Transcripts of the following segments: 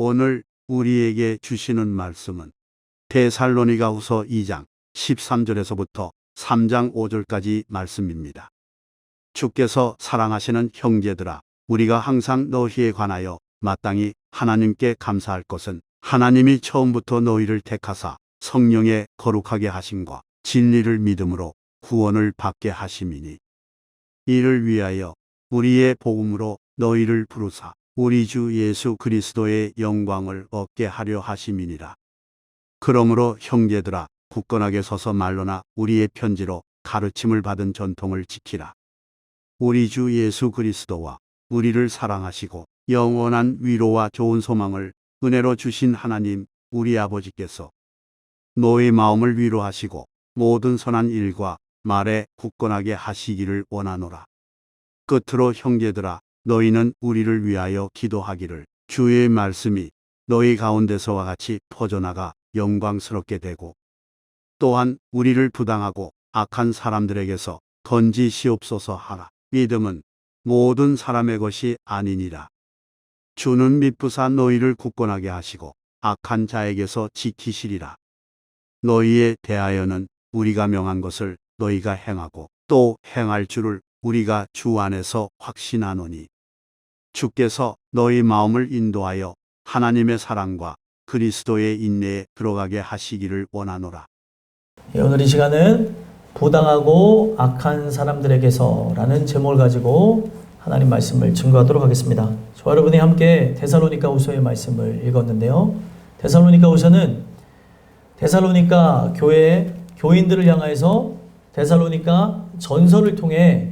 오늘 우리에게 주시는 말씀은 데살로니가후서 2장 13절에서부터 3장 5절까지 말씀입니다. 주께서 사랑하시는 형제들아, 우리가 항상 너희에 관하여 마땅히 하나님께 감사할 것은 하나님이 처음부터 너희를 택하사 성령의 거룩하게 하심과 진리를 믿음으로 구원을 받게 하심이니, 이를 위하여 우리의 복음으로 너희를 부르사 우리 주 예수 그리스도의 영광을 얻게 하려 하심이니라. 그러므로 형제들아, 굳건하게 서서 말로나 우리의 편지로 가르침을 받은 전통을 지키라. 우리 주 예수 그리스도와 우리를 사랑하시고 영원한 위로와 좋은 소망을 은혜로 주신 하나님 우리 아버지께서 너희 마음을 위로하시고 모든 선한 일과 말에 굳건하게 하시기를 원하노라. 끝으로 형제들아, 너희는 우리를 위하여 기도하기를, 주의 말씀이 너희 가운데서와 같이 퍼져나가 영광스럽게 되고, 또한 우리를 부당하고 악한 사람들에게서 건지시옵소서 하라. 믿음은 모든 사람의 것이 아니니라. 주는 미쁘사 너희를 굳건하게 하시고 악한 자에게서 지키시리라. 너희에 대하여는 우리가 명한 것을 너희가 행하고 또 행할 줄을 우리가 주 안에서 확신하노니, 주께서 너희 마음을 인도하여 하나님의 사랑과 그리스도의 인내에 들어가게 하시기를 원하노라. 오늘 이 시간은 부당하고 악한 사람들에게서라는 제목을 가지고 하나님 말씀을 증거하도록 하겠습니다. 저와 여러분이 함께 데살로니가후서의 말씀을 읽었는데요. 데살로니가후서는 데살로니가 교회 교인들을 향해서 데살로니가 전서를 통해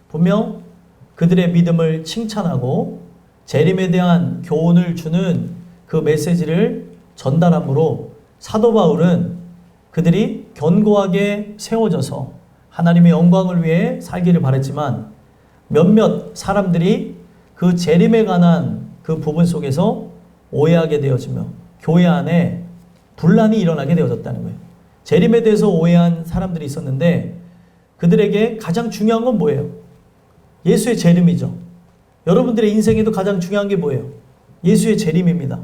분명 그들의 믿음을 칭찬하고 재림에 대한 교훈을 주는 그 메시지를 전달함으로 사도 바울은 그들이 견고하게 세워져서 하나님의 영광을 위해 살기를 바랬지만, 몇몇 사람들이 그 재림에 관한 그 부분 속에서 오해하게 되어지며 교회 안에 분란이 일어나게 되어졌다는 거예요. 재림에 대해서 오해한 사람들이 있었는데 그들에게 가장 중요한 건 뭐예요? 예수의 재림이죠. 여러분들의 인생에도 가장 중요한 게 뭐예요? 예수의 재림입니다.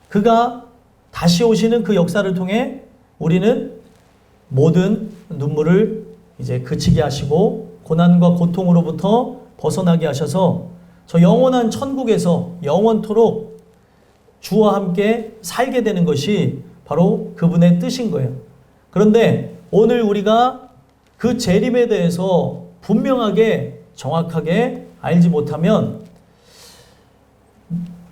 그가 다시 오시는 그 역사를 통해 우리는 모든 눈물을 이제 그치게 하시고 고난과 고통으로부터 벗어나게 하셔서 저 영원한 천국에서 영원토록 주와 함께 살게 되는 것이 바로 그분의 뜻인 거예요. 그런데 오늘 우리가 그 재림에 대해서 분명하게 정확하게 알지 못하면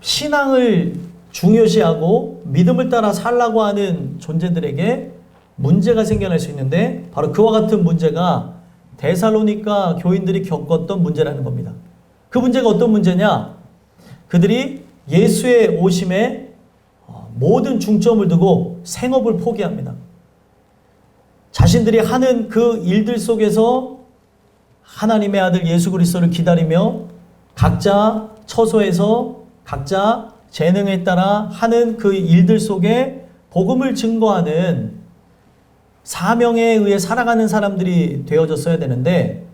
신앙을 중요시하고 믿음을 따라 살라고 하는 존재들에게 문제가 생겨날 수 있는데, 바로 그와 같은 문제가 데살로니가 교인들이 겪었던 문제라는 겁니다. 그 문제가 어떤 문제냐? 그들이 예수의 오심에 모든 중점을 두고 생업을 포기합니다. 자신들이 하는 그 일들 속에서 하나님의 아들 예수 그리스도를 기다리며 각자 처소에서 각자 재능에 따라 하는 그 일들 속에 복음을 증거하는 사명에 의해 살아가는 사람들이 되어졌어야 되는데,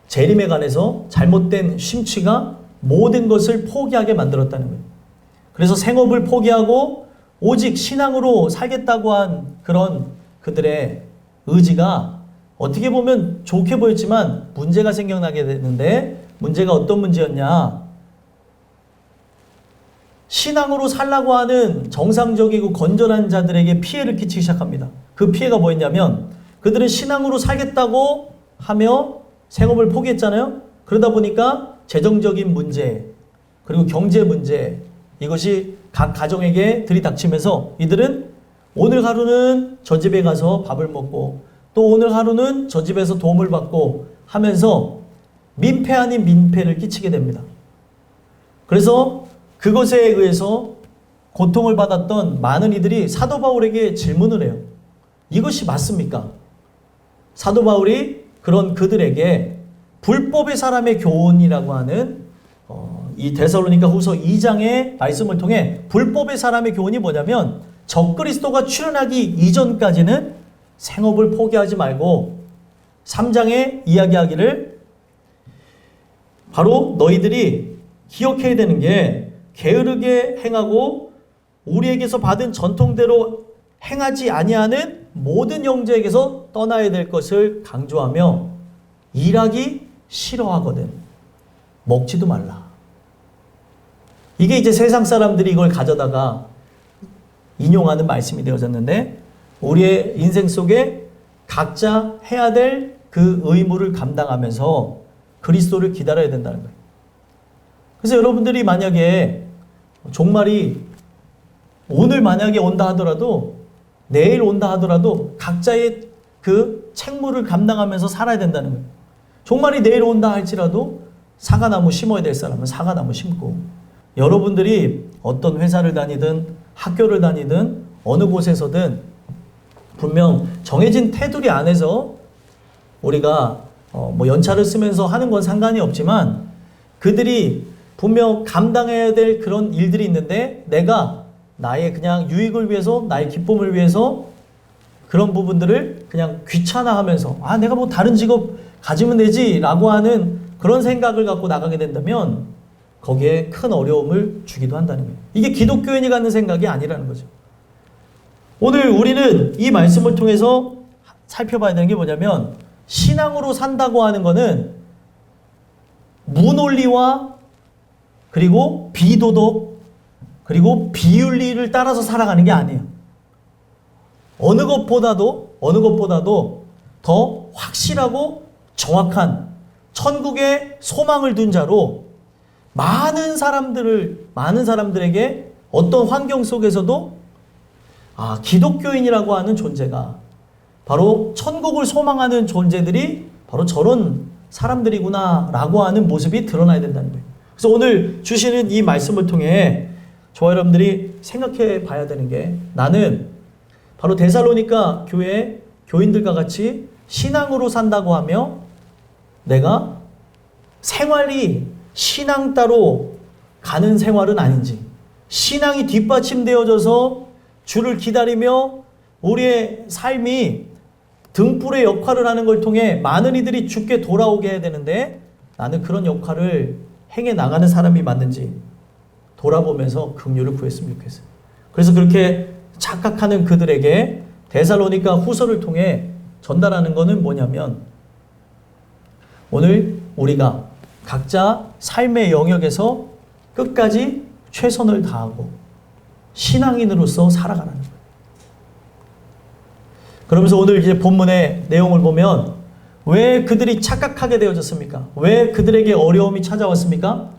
재림에 관해서 잘못된 심취가 모든 것을 포기하게 만들었다는 거예요. 그래서 생업을 포기하고 오직 신앙으로 살겠다고 한 그런 그들의 의지가 어떻게 보면 좋게 보였지만 문제가 생겨나게 되는데, 문제가 어떤 문제였냐? 신앙으로 살라고 하는 정상적이고 건전한 자들에게 피해를 끼치기 시작합니다. 그 피해가 뭐였냐면, 그들은 신앙으로 살겠다고 하며 생업을 포기했잖아요. 그러다 보니까 재정적인 문제, 그리고 경제 문제, 이것이 각 가정에게 들이닥치면서 이들은 오늘 하루는 저 집에 가서 밥을 먹고 또 오늘 하루는 저 집에서 도움을 받고 하면서 민폐 아닌 민폐를 끼치게 됩니다. 그래서 그것에 의해서 고통을 받았던 많은 이들이 사도 바울에게 질문을 해요. 이것이 맞습니까? 사도 바울이 그런 그들에게 불법의 사람의 교훈이라고 하는 이 데살로니가 후서 2장의 말씀을 통해 불법의 사람의 교훈이 뭐냐면, 적그리스도가 출현하기 이전까지는 생업을 포기하지 말고 3장에 이야기하기를, 바로 너희들이 기억해야 되는 게 게으르게 행하고 우리에게서 받은 전통대로 행하지 아니하는 모든 형제에게서 떠나야 될 것을 강조하며 일하기 싫어하거든 먹지도 말라. 이게 이제 세상 사람들이 이걸 가져다가 인용하는 말씀이 되어졌는데 우리의 인생 속에 각자 해야 될 그 의무를 감당하면서 그리스도를 기다려야 된다는 거예요. 그래서 여러분들이 만약에 종말이 오늘 만약에 온다 하더라도 내일 온다 하더라도 각자의 그 책무를 감당하면서 살아야 된다는 거예요. 종말이 내일 온다 할지라도 사과나무 심어야 될 사람은 사과나무 심고 여러분들이 어떤 회사를 다니든 학교를 다니든 어느 곳에서든 분명 정해진 테두리 안에서 우리가 뭐 연차를 쓰면서 하는 건 상관이 없지만 그들이 분명 감당해야 될 그런 일들이 있는데 내가 나의 그냥 유익을 위해서 나의 기쁨을 위해서 그런 부분들을 그냥 귀찮아하면서 내가 뭐 다른 직업 가지면 되지 라고 하는 그런 생각을 갖고 나가게 된다면 거기에 큰 어려움을 주기도 한다는 거예요. 이게 기독교인이 갖는 생각이 아니라는 거죠. 오늘 우리는 이 말씀을 통해서 살펴봐야 되는 게 뭐냐면 신앙으로 산다고 하는 거는 무논리와 그리고 비도덕 그리고 비윤리를 따라서 살아가는 게 아니에요. 어느 것보다도 더 확실하고 정확한 천국의 소망을 둔 자로 많은 사람들에게 어떤 환경 속에서도 기독교인이라고 하는 존재가 바로 천국을 소망하는 존재들이 바로 저런 사람들이구나 라고 하는 모습이 드러나야 된다는 거예요. 그래서 오늘 주시는 이 말씀을 통해 저와 여러분들이 생각해 봐야 되는 게 나는 바로 데살로니가 교회 교인들과 같이 신앙으로 산다고 하며 내가 생활이 신앙 따로 가는 생활은 아닌지 신앙이 뒷받침되어져서 주를 기다리며 우리의 삶이 등불의 역할을 하는 걸 통해 많은 이들이 주께 돌아오게 해야 되는데 나는 그런 역할을 행해 나가는 사람이 맞는지 돌아보면서 긍휼을 구했으면 좋겠어요. 그래서 그렇게 착각하는 그들에게 데살로니가 후서를 통해 전달하는 것은 뭐냐면 오늘 우리가 각자 삶의 영역에서 끝까지 최선을 다하고 신앙인으로서 살아가는 거예요. 그러면서 오늘 이제 본문의 내용을 보면 왜 그들이 착각하게 되어졌습니까? 왜 그들에게 어려움이 찾아왔습니까?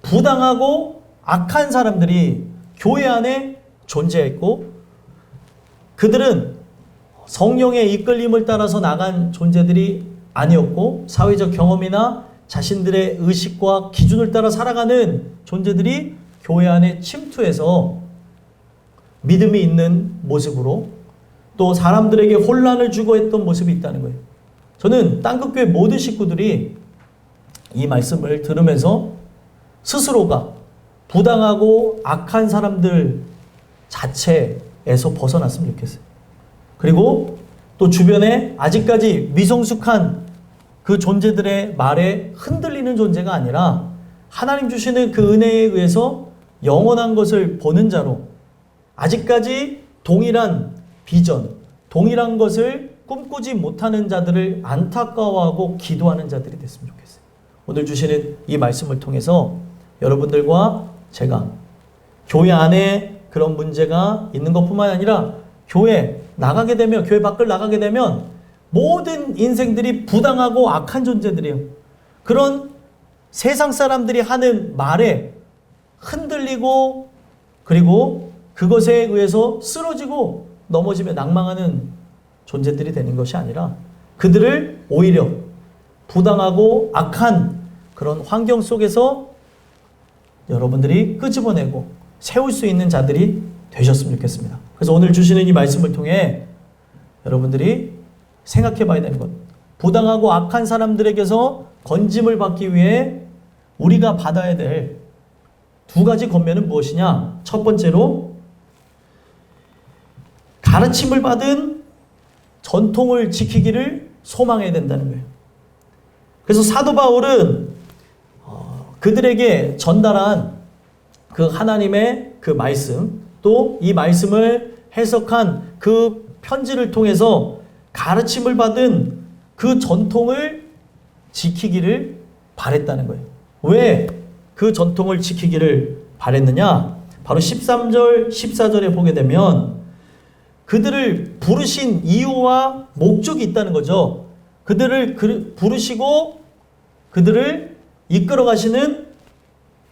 부당하고 악한 사람들이 교회 안에 존재했고 그들은 성령의 이끌림을 따라서 나간 존재들이 아니었고 사회적 경험이나 자신들의 의식과 기준을 따라 살아가는 존재들이 교회 안에 침투해서 믿음이 있는 모습으로 또 사람들에게 혼란을 주고 했던 모습이 있다는 거예요. 저는 땅끝교회 모든 식구들이 이 말씀을 들으면서 스스로가 부당하고 악한 사람들 자체에서 벗어났으면 좋겠어요. 그리고 또 주변에 아직까지 미성숙한 그 존재들의 말에 흔들리는 존재가 아니라 하나님 주시는 그 은혜에 의해서 영원한 것을 보는 자로 아직까지 동일한 비전, 동일한 것을 꿈꾸지 못하는 자들을 안타까워하고 기도하는 자들이 됐으면 좋겠어요. 오늘 주시는 이 말씀을 통해서 여러분들과 제가 교회 안에 그런 문제가 있는 것뿐만 아니라 교회 나가게 되면 교회 밖을 나가게 되면 모든 인생들이 부당하고 악한 존재들이에요. 그런 세상 사람들이 하는 말에 흔들리고 그리고 그것에 의해서 쓰러지고 넘어지며 낭망하는 존재들이 되는 것이 아니라 그들을 오히려 부당하고 악한 그런 환경 속에서 여러분들이 끄집어내고 세울 수 있는 자들이 되셨으면 좋겠습니다. 그래서 오늘 주시는 이 말씀을 통해 여러분들이 생각해 봐야 되는 것, 부당하고 악한 사람들에게서 건짐을 받기 위해 우리가 받아야 될 두 가지 권면은 무엇이냐? 첫 번째로 가르침을 받은 전통을 지키기를 소망해야 된다는 거예요. 그래서 사도 바울은 그들에게 전달한 그 하나님의 그 말씀, 또 이 말씀을 해석한 그 편지를 통해서 가르침을 받은 그 전통을 지키기를 바랬다는 거예요. 왜 그 전통을 지키기를 바랬느냐? 바로 13절, 14절에 보게 되면 그들을 부르신 이유와 목적이 있다는 거죠. 그들을 부르시고 그들을 이끌어 가시는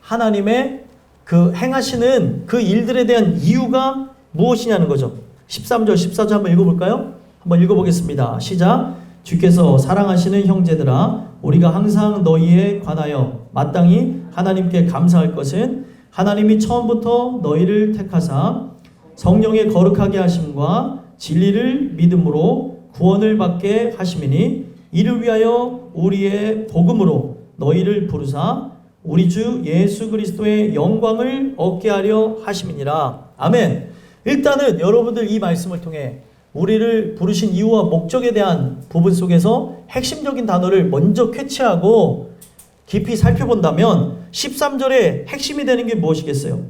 하나님의 그 행하시는 그 일들에 대한 이유가 무엇이냐는 거죠. 13절, 14절 한번 읽어볼까요? 한번 읽어보겠습니다. 시작. 주께서 사랑하시는 형제들아, 우리가 항상 너희에 관하여 마땅히 하나님께 감사할 것은 하나님이 처음부터 너희를 택하사 성령의 거룩하게 하심과 진리를 믿음으로 구원을 받게 하심이니, 이를 위하여 우리의 복음으로 너희를 부르사 우리 주 예수 그리스도의 영광을 얻게 하려 하심이니라. 아멘. 일단은 여러분들 이 말씀을 통해 우리를 부르신 이유와 목적에 대한 부분 속에서 핵심적인 단어를 먼저 캐치하고 깊이 살펴본다면 13절에 핵심이 되는 게 무엇이겠어요?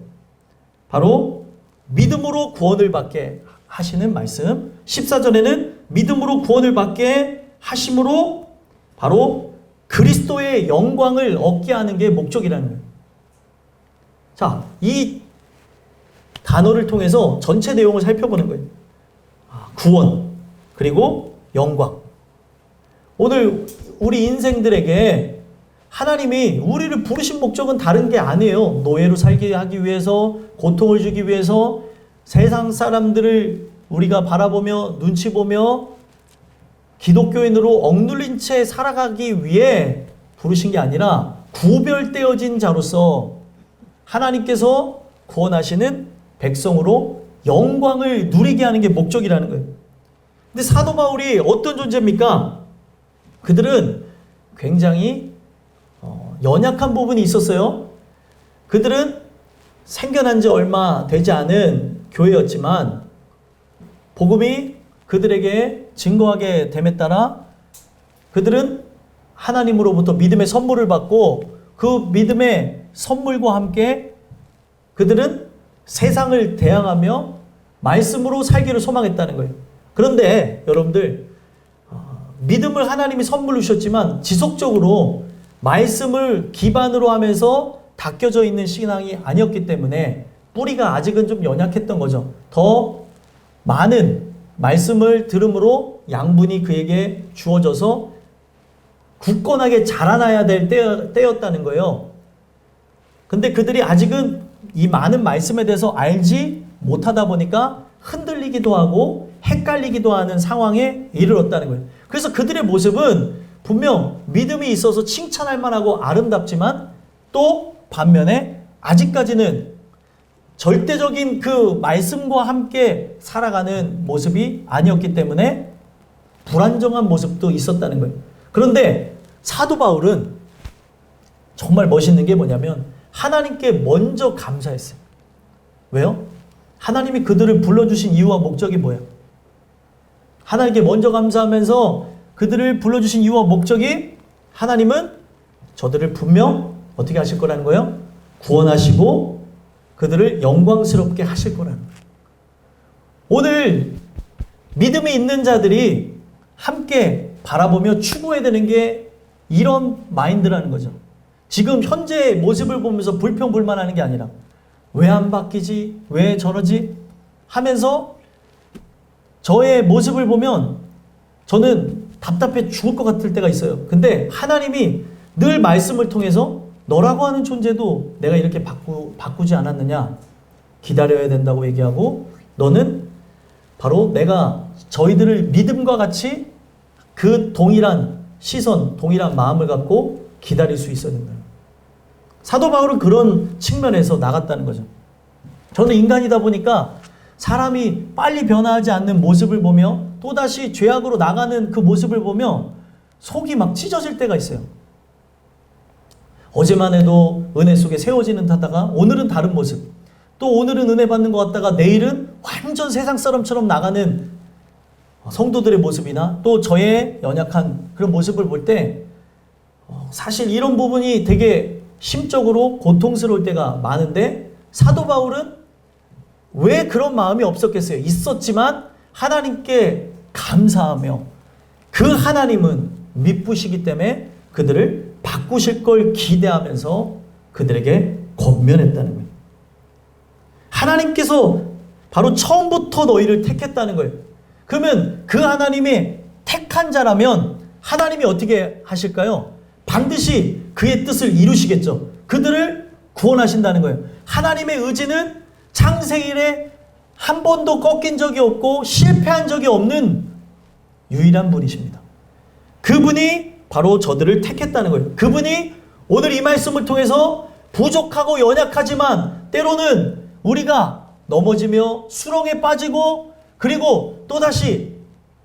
바로 믿음으로 구원을 받게 하시는 말씀. 14절에는 믿음으로 구원을 받게 하심으로 바로 그리스도의 영광을 얻게 하는 게 목적이라는 거예요. 자, 이 단어를 통해서 전체 내용을 살펴보는 거예요. 구원, 그리고 영광. 오늘 우리 인생들에게 하나님이 우리를 부르신 목적은 다른 게 아니에요. 노예로 살게 하기 위해서, 고통을 주기 위해서, 세상 사람들을 우리가 바라보며 눈치 보며 기독교인으로 억눌린 채 살아가기 위해 부르신 게 아니라 구별되어진 자로서 하나님께서 구원하시는 백성으로 영광을 누리게 하는 게 목적이라는 거예요. 근데 사도 바울이 어떤 존재입니까? 그들은 굉장히 연약한 부분이 있었어요. 그들은 생겨난 지 얼마 되지 않은 교회였지만 복음이 그들에게 증거하게 됨에 따라 그들은 하나님으로부터 믿음의 선물을 받고 그 믿음의 선물과 함께 그들은 세상을 대항하며 말씀으로 살기를 소망했다는 거예요. 그런데 여러분들, 믿음을 하나님이 선물로 주셨지만 지속적으로 말씀을 기반으로 하면서 닦여져 있는 신앙이 아니었기 때문에 뿌리가 아직은 좀 연약했던 거죠. 더 많은 말씀을 들음으로 양분이 그에게 주어져서 굳건하게 자라나야 될 때였다는 거예요. 근데 그들이 아직은 이 많은 말씀에 대해서 알지 못하다 보니까 흔들리기도 하고 헷갈리기도 하는 상황에 이르렀다는 거예요. 그래서 그들의 모습은 분명 믿음이 있어서 칭찬할 만하고 아름답지만 또 반면에 아직까지는 절대적인 그 말씀과 함께 살아가는 모습이 아니었기 때문에 불안정한 모습도 있었다는 거예요. 그런데 사도 바울은 정말 멋있는 게 뭐냐면 하나님께 먼저 감사했어요. 왜요? 하나님이 그들을 불러주신 이유와 목적이 뭐예요? 하나님께 먼저 감사하면서 그들을 불러주신 이유와 목적이 하나님은 저들을 분명 어떻게 하실 거라는 거예요? 구원하시고 그들을 영광스럽게 하실 거라는 거예요. 오늘 믿음이 있는 자들이 함께 바라보며 추구해야 되는 게 이런 마인드라는 거죠. 지금 현재의 모습을 보면서 불평불만하는 게 아니라 왜 안 바뀌지? 왜 저러지? 하면서 저의 모습을 보면 저는 답답해 죽을 것 같을 때가 있어요. 근데 하나님이 늘 말씀을 통해서 너라고 하는 존재도 내가 이렇게 바꾸지 않았느냐? 기다려야 된다고 얘기하고 너는 바로 내가 저희들을 믿음과 같이 그 동일한 시선, 동일한 마음을 갖고 기다릴 수 있어야 된다. 사도 바울은 그런 측면에서 나갔다는 거죠. 저는 인간이다 보니까 사람이 빨리 변화하지 않는 모습을 보며 또다시 죄악으로 나가는 그 모습을 보며 속이 막 찢어질 때가 있어요. 어제만 해도 은혜 속에 세워지는 듯하다가 오늘은 다른 모습, 또 오늘은 은혜 받는 것 같다가 내일은 완전 세상 사람처럼 나가는 성도들의 모습이나 또 저의 연약한 그런 모습을 볼 때 사실 이런 부분이 되게 심적으로 고통스러울 때가 많은데 사도 바울은 왜 그런 마음이 없었겠어요? 있었지만 하나님께 감사하며 그 하나님은 미쁘시기 때문에 그들을 바꾸실 걸 기대하면서 그들에게 권면했다는 거예요. 하나님께서 바로 처음부터 너희를 택했다는 거예요. 그러면 그 하나님의 택한 자라면 하나님이 어떻게 하실까요? 반드시 그의 뜻을 이루시겠죠. 그들을 구원하신다는 거예요. 하나님의 의지는 창세 이래 한 번도 꺾인 적이 없고 실패한 적이 없는 유일한 분이십니다. 그분이 바로 저들을 택했다는 거예요. 그분이 오늘 이 말씀을 통해서 부족하고 연약하지만 때로는 우리가 넘어지며 수렁에 빠지고 그리고 또다시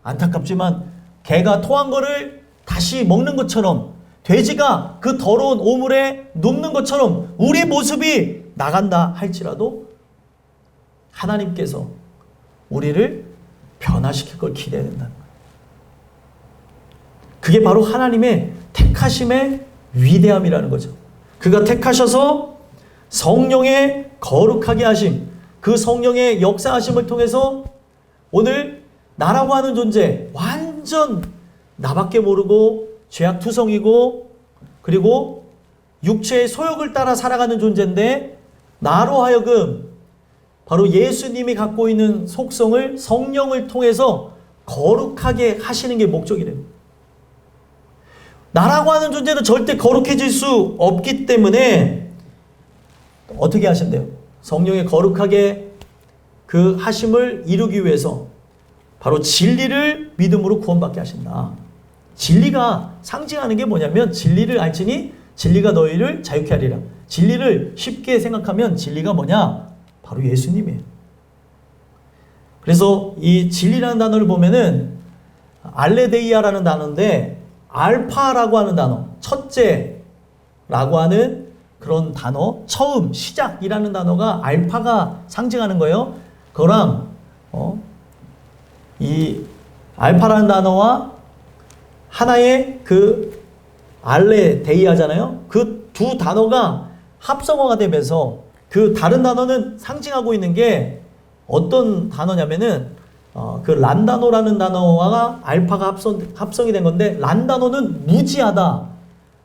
안타깝지만 개가 토한 거를 다시 먹는 것처럼 돼지가 그 더러운 오물에 눕는 것처럼 우리의 모습이 나간다 할지라도 하나님께서 우리를 변화시킬 걸 기대해야 된다는 거예요. 그게 바로 하나님의 택하심의 위대함이라는 거죠. 그가 택하셔서 성령의 거룩하게 하심, 그 성령의 역사하심을 통해서 오늘 나라고 하는 존재, 완전 나밖에 모르고 죄악투성이고 그리고 육체의 소욕을 따라 살아가는 존재인데 나로 하여금 바로 예수님이 갖고 있는 속성을 성령을 통해서 거룩하게 하시는 게 목적이래요. 나라고 하는 존재는 절대 거룩해질 수 없기 때문에 어떻게 하신대요? 성령의 거룩하게 그 하심을 이루기 위해서 바로 진리를 믿음으로 구원받게 하신다. 진리가 상징하는 게 뭐냐면 진리를 알지니 진리가 너희를 자유케 하리라. 진리를 쉽게 생각하면 진리가 뭐냐? 바로 예수님이에요. 그래서 이 진리라는 단어를 보면은 알레데이아라는 단어인데 알파라고 하는 단어, 첫째라고 하는 그런 단어, 처음, 시작이라는 단어가 알파가 상징하는 거예요. 그거랑 이 알파라는 단어와 하나의 그 알레데이아잖아요. 그 두 단어가 합성어가 되면서 그 다른 단어는 상징하고 있는 게 어떤 단어냐면은 그 란단어라는 단어와 알파가 합성이 된 건데 란단어는 무지하다,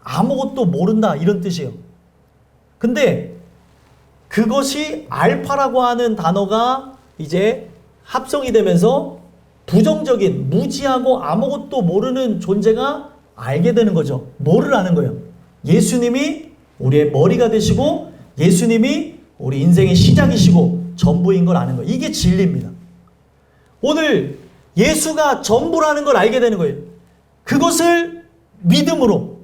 아무것도 모른다 이런 뜻이에요. 근데 그것이 알파라고 하는 단어가 이제 합성이 되면서 부정적인 무지하고 아무것도 모르는 존재가 알게 되는 거죠. 뭐를 아는 거예요? 예수님이 우리의 머리가 되시고 예수님이 우리 인생의 시작이시고 전부인 걸 아는 거예요. 이게 진리입니다. 오늘 예수가 전부라는 걸 알게 되는 거예요. 그것을 믿음으로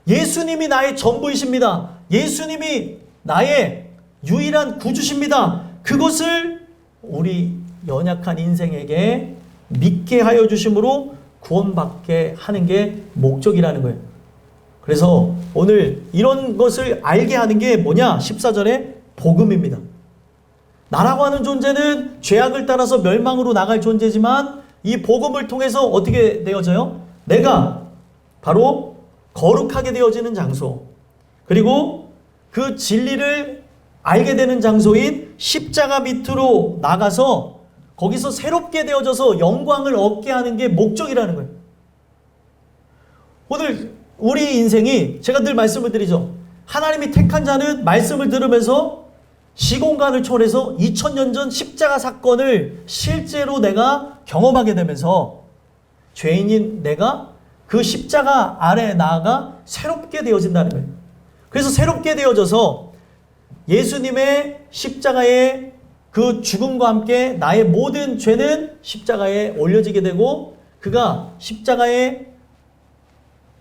예수님이 나의 전부이십니다. 예수님이 나의 유일한 구주십니다. 그것을 우리 연약한 인생에게 믿게 하여 주심으로 구원받게 하는 게 목적이라는 거예요. 그래서 오늘 이런 것을 알게 하는 게 뭐냐? 14절에 복음입니다. 나라고 하는 존재는 죄악을 따라서 멸망으로 나갈 존재지만 이 복음을 통해서 어떻게 되어져요? 내가 바로 거룩하게 되어지는 장소, 그리고 그 진리를 알게 되는 장소인 십자가 밑으로 나가서 거기서 새롭게 되어져서 영광을 얻게 하는 게 목적이라는 거예요. 오늘 우리 인생이 제가 늘 말씀을 드리죠. 하나님이 택한 자는 말씀을 들으면서 시공간을 초월해서 2000년 전 십자가 사건을 실제로 내가 경험하게 되면서 죄인인 내가 그 십자가 아래에 나아가 새롭게 되어진다는 거예요. 그래서 새롭게 되어져서 예수님의 십자가의 그 죽음과 함께 나의 모든 죄는 십자가에 올려지게 되고 그가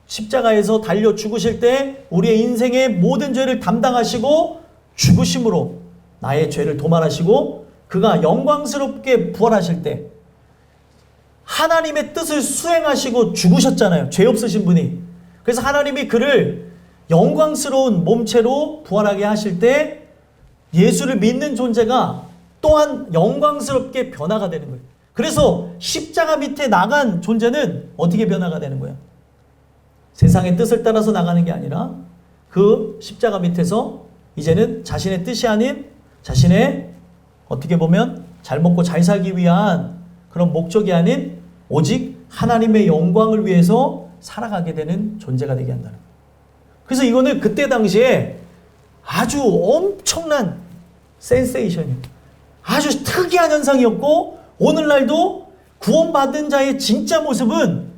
십자가에서 달려 죽으실 때 우리의 인생의 모든 죄를 담당하시고 죽으심으로 나의 죄를 도말하시고 그가 영광스럽게 부활하실 때 하나님의 뜻을 수행하시고 죽으셨잖아요. 죄 없으신 분이. 그래서 하나님이 그를 영광스러운 몸체로 부활하게 하실 때 예수를 믿는 존재가 또한 영광스럽게 변화가 되는 거예요. 그래서 십자가 밑에 나간 존재는 어떻게 변화가 되는 거예요? 세상의 뜻을 따라서 나가는 게 아니라 그 십자가 밑에서 이제는 자신의 뜻이 아닌 자신의 어떻게 보면 잘 먹고 잘 살기 위한 그런 목적이 아닌 오직 하나님의 영광을 위해서 살아가게 되는 존재가 되게 한다는 거예요. 그래서 이거는 그때 당시에 아주 엄청난 센세이션이에요. 아주 특이한 현상이었고 오늘날도 구원받은 자의 진짜 모습은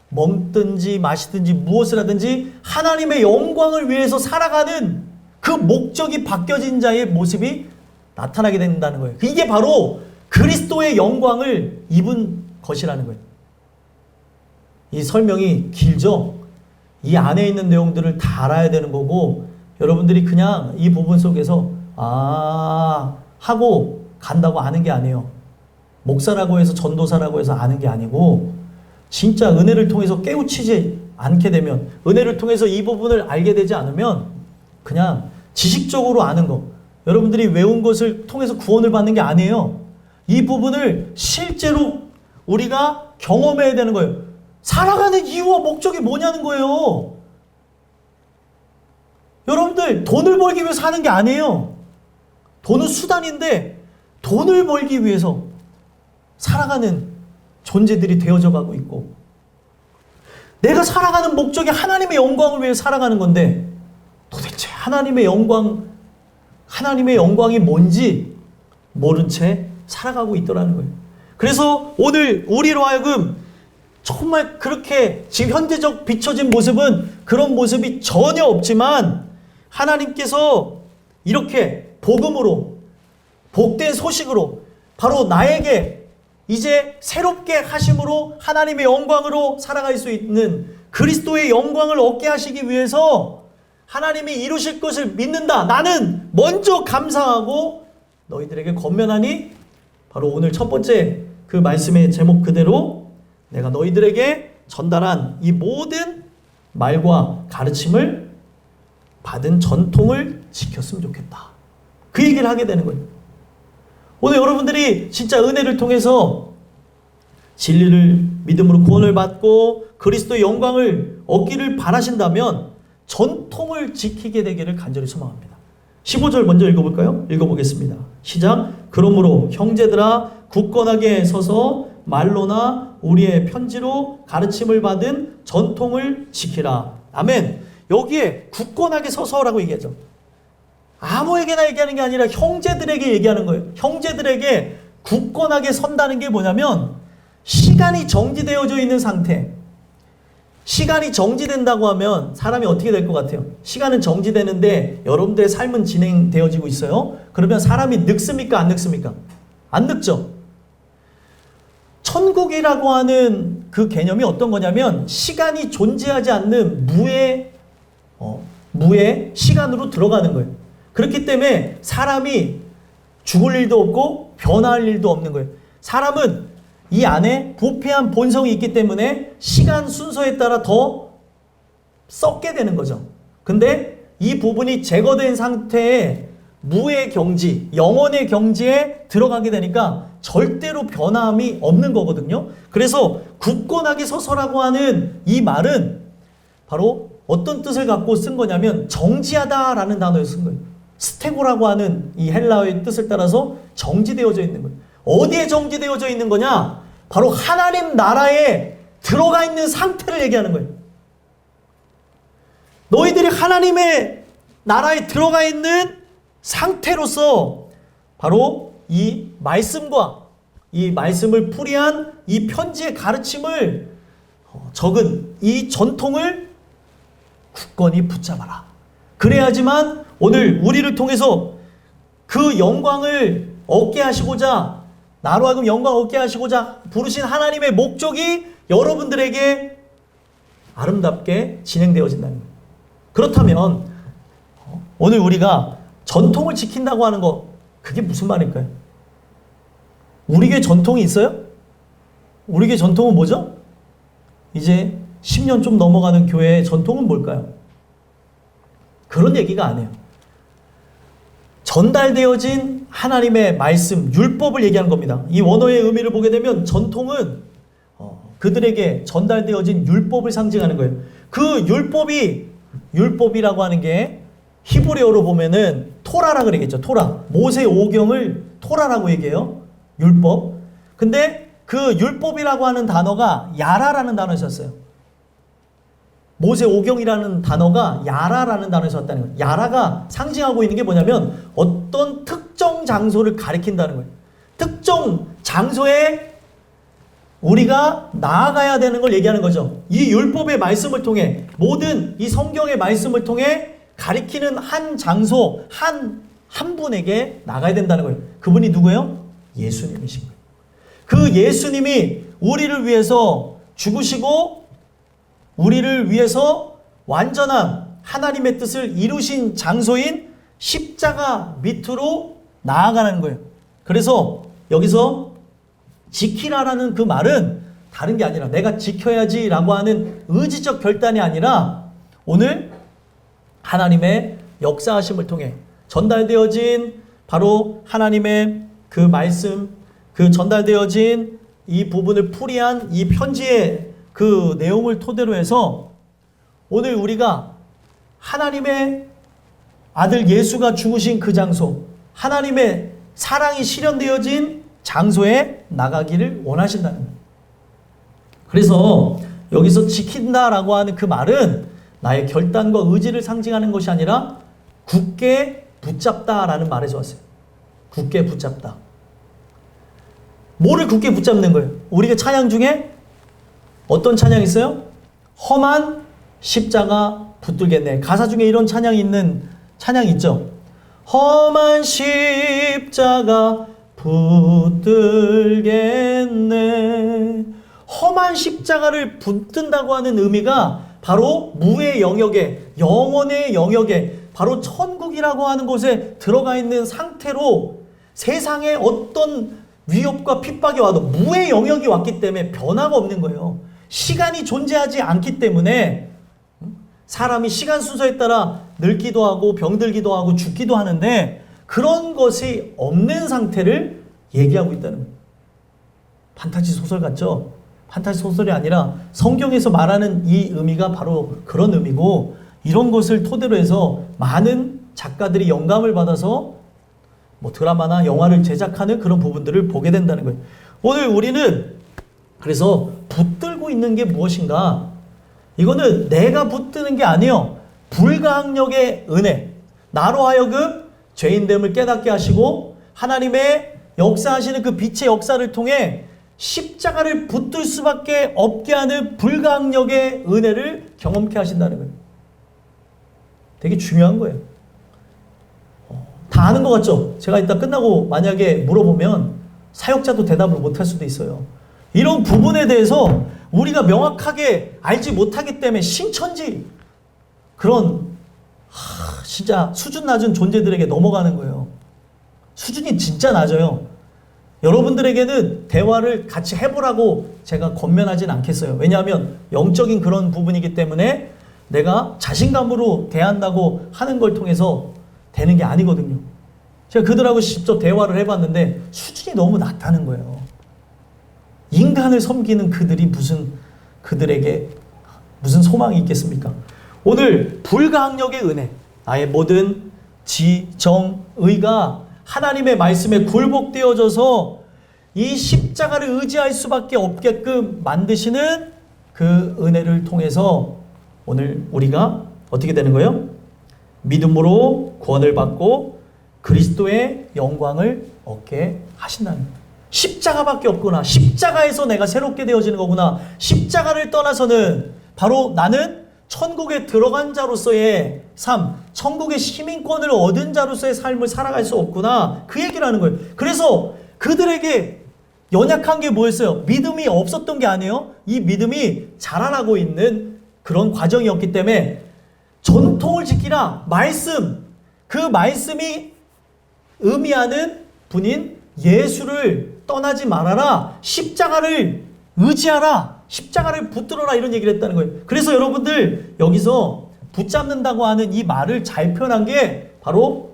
먹든지 마시든지 무엇을 하든지 하나님의 영광을 위해서 살아가는 그 목적이 바뀌어진 자의 모습이 나타나게 된다는 거예요. 이게 바로 그리스도의 영광을 입은 것이라는 거예요. 이 설명이 길죠? 이 안에 있는 내용들을 다 알아야 되는 거고 여러분들이 그냥 이 부분 속에서 하고 간다고 아는 게 아니에요. 목사라고 해서 전도사라고 해서 아는 게 아니고 진짜 은혜를 통해서 깨우치지 않게 되면 은혜를 통해서 이 부분을 알게 되지 않으면 그냥 지식적으로 아는 거 여러분들이 외운 것을 통해서 구원을 받는 게 아니에요. 이 부분을 실제로 우리가 경험해야 되는 거예요. 살아가는 이유와 목적이 뭐냐는 거예요. 여러분들 돈을 벌기 위해서 사는 게 아니에요. 돈은 수단인데 돈을 벌기 위해서 살아가는 존재들이 되어져 가고 있고 내가 살아가는 목적이 하나님의 영광을 위해 살아가는 건데 도대체 하나님의 영광이 뭔지 모른 채 살아가고 있더라는 거예요. 그래서 오늘 우리로 하여금 정말 그렇게 지금 현재적 비춰진 모습은 그런 모습이 전혀 없지만 하나님께서 이렇게 복음으로 복된 소식으로 바로 나에게 이제 새롭게 하심으로 하나님의 영광으로 살아갈 수 있는 그리스도의 영광을 얻게 하시기 위해서 하나님이 이루실 것을 믿는다. 나는 먼저 감사하고 너희들에게 권면하니 바로 오늘 첫 번째 그 말씀의 제목 그대로 내가 너희들에게 전달한 이 모든 말과 가르침을 받은 전통을 지켰으면 좋겠다. 그 얘기를 하게 되는 거예요. 오늘 여러분들이 진짜 은혜를 통해서 진리를 믿음으로 구원을 받고 그리스도의 영광을 얻기를 바라신다면 전통을 지키게 되기를 간절히 소망합니다. 15절 먼저 읽어볼까요? 읽어보겠습니다. 시작. 그러므로 형제들아 굳건하게 서서 말로나 우리의 편지로 가르침을 받은 전통을 지키라. 아멘. 여기에 굳건하게 서서라고 얘기하죠. 아무에게나 얘기하는 게 아니라 형제들에게 얘기하는 거예요. 형제들에게 굳건하게 선다는 게 뭐냐면 시간이 정지되어져 있는 상태. 시간이 정지된다고 하면 사람이 어떻게 될 것 같아요? 시간은 정지되는데 여러분들의 삶은 진행되어지고 있어요. 그러면 사람이 늙습니까? 안 늙습니까? 안 늙죠? 천국이라고 하는 그 개념이 어떤 거냐면 시간이 존재하지 않는 무의 시간으로 들어가는 거예요. 그렇기 때문에 사람이 죽을 일도 없고 변화할 일도 없는 거예요. 사람은 이 안에 부패한 본성이 있기 때문에 시간 순서에 따라 더 썩게 되는 거죠. 근데 이 부분이 제거된 상태에 무의 경지, 영원의 경지에 들어가게 되니까 절대로 변함이 없는 거거든요. 그래서 굳건하게 서서라고 하는 이 말은 바로 어떤 뜻을 갖고 쓴 거냐면 정지하다라는 단어를 쓴 거예요. 스테고라고 하는 이 헬라어의 뜻을 따라서 정지되어져 있는 거예요. 어디에 정지되어져 있는 거냐? 바로 하나님 나라에 들어가 있는 상태를 얘기하는 거예요. 너희들이 하나님의 나라에 들어가 있는 상태로서 바로 이 말씀과 이 말씀을 풀이한 이 편지의 가르침을 적은 이 전통을 굳건히 붙잡아라. 그래야지만 오늘 우리를 통해서 그 영광을 얻게 하시고자 나로 하여금 영광 얻게 하시고자 부르신 하나님의 목적이 여러분들에게 아름답게 진행되어진다는 거예요. 그렇다면 오늘 우리가 전통을 지킨다고 하는 거 그게 무슨 말일까요? 우리 교회 전통이 있어요? 우리 교회 전통은 뭐죠? 이제 10년 좀 넘어가는 교회의 전통은 뭘까요? 그런 얘기가 아니에요. 전달되어진 하나님의 말씀, 율법을 얘기하는 겁니다. 이 원어의 의미를 보게 되면 전통은 그들에게 전달되어진 율법을 상징하는 거예요. 그 율법이라고 하는 게 히브리어로 보면은 토라라고 그러겠죠. 토라. 모세 오경을 토라라고 얘기해요. 율법. 근데 그 율법이라고 하는 단어가 야라라는 단어를 썼어요. 모세 오경이라는 단어가 야라라는 단어를 썼다는 거예요. 야라가 상징하고 있는 게 뭐냐면 어떤 특정 장소를 가리킨다는 거예요. 특정 장소에 우리가 나아가야 되는 걸 얘기하는 거죠. 이 율법의 말씀을 통해, 모든 이 성경의 말씀을 통해 가리키는 한 장소, 한 분에게 나가야 된다는 거예요. 그분이 누구예요? 예수님이신 거예요. 그 예수님이 우리를 위해서 죽으시고 우리를 위해서 완전한 하나님의 뜻을 이루신 장소인 십자가 밑으로 나아가는 거예요. 그래서 여기서 지키라라는 그 말은 다른 게 아니라 내가 지켜야지 라고 하는 의지적 결단이 아니라 오늘 하나님의 역사하심을 통해 전달되어진 바로 하나님의 그 말씀, 그 전달되어진 이 부분을 풀이한 이 편지의 그 내용을 토대로 해서 오늘 우리가 하나님의 아들 예수가 죽으신 그 장소, 하나님의 사랑이 실현되어진 장소에 나가기를 원하신다는 거예요. 그래서 여기서 지킨다라고 하는 그 말은 나의 결단과 의지를 상징하는 것이 아니라 굳게 붙잡다라는 말에서 왔어요. 굳게 붙잡다. 뭐를 굳게 붙잡는 거예요? 우리가 찬양 중에 어떤 찬양이 있어요? 험한 십자가 붙들겠네. 가사 중에 이런 찬양이 있는 찬양이 있죠. 험한 십자가 붙들겠네. 험한 십자가를 붙든다고 하는 의미가 바로 무의 영역에, 영혼의 영역에, 바로 천국이라고 하는 곳에 들어가 있는 상태로 세상에 어떤 위협과 핍박이 와도 무의 영역이 왔기 때문에 변화가 없는 거예요. 시간이 존재하지 않기 때문에 사람이 시간 순서에 따라 늙기도 하고 병들기도 하고 죽기도 하는데 그런 것이 없는 상태를 얘기하고 있다는 거예요. 판타지 소설 같죠? 판타지 소설이 아니라 성경에서 말하는 이 의미가 바로 그런 의미고, 이런 것을 토대로 해서 많은 작가들이 영감을 받아서 뭐 드라마나 영화를 제작하는 그런 부분들을 보게 된다는 거예요. 오늘 우리는 그래서 붙들고 있는 게 무엇인가? 이거는 내가 붙드는 게 아니에요. 불가항력의 은혜. 나로 하여금 죄인됨을 깨닫게 하시고 하나님의 역사하시는 그 빛의 역사를 통해 십자가를 붙들 수밖에 없게 하는 불가항력의 은혜를 경험케 하신다는 거예요. 되게 중요한 거예요. 다 아는 것 같죠? 제가 이따 끝나고 만약에 물어보면 사역자도 대답을 못할 수도 있어요. 이런 부분에 대해서 우리가 명확하게 알지 못하기 때문에 신천지 그런 진짜 수준 낮은 존재들에게 넘어가는 거예요. 수준이 진짜 낮아요. 여러분들에게는 대화를 같이 해보라고 제가 권면하진 않겠어요. 왜냐하면 영적인 그런 부분이기 때문에 내가 자신감으로 대한다고 하는 걸 통해서 되는 게 아니거든요. 제가 그들하고 직접 대화를 해봤는데 수준이 너무 낮다는 거예요. 인간을 섬기는 그들이 그들에게 무슨 소망이 있겠습니까? 오늘 불가항력의 은혜, 나의 모든 지, 정, 의가 하나님의 말씀에 굴복되어져서 이 십자가를 의지할 수밖에 없게끔 만드시는 그 은혜를 통해서 오늘 우리가 어떻게 되는 거예요? 믿음으로 구원을 받고 그리스도의 영광을 얻게 하신다는 거예요. 십자가밖에 없구나. 십자가에서 내가 새롭게 되어지는 거구나. 십자가를 떠나서는 바로 나는 천국에 들어간 자로서의 삶, 천국의 시민권을 얻은 자로서의 삶을 살아갈 수 없구나. 그 얘기를 하는 거예요. 그래서 그들에게 연약한 게 뭐였어요? 믿음이 없었던 게 아니에요. 이 믿음이 자라나고 있는 그런 과정이었기 때문에 전통을 지키라. 말씀, 그 말씀이 의미하는 분인 예수를 떠나지 말아라. 십자가를 의지하라. 십자가를 붙들어라. 이런 얘기를 했다는 거예요. 그래서 여러분들 여기서 붙잡는다고 하는 이 말을 잘 표현한 게 바로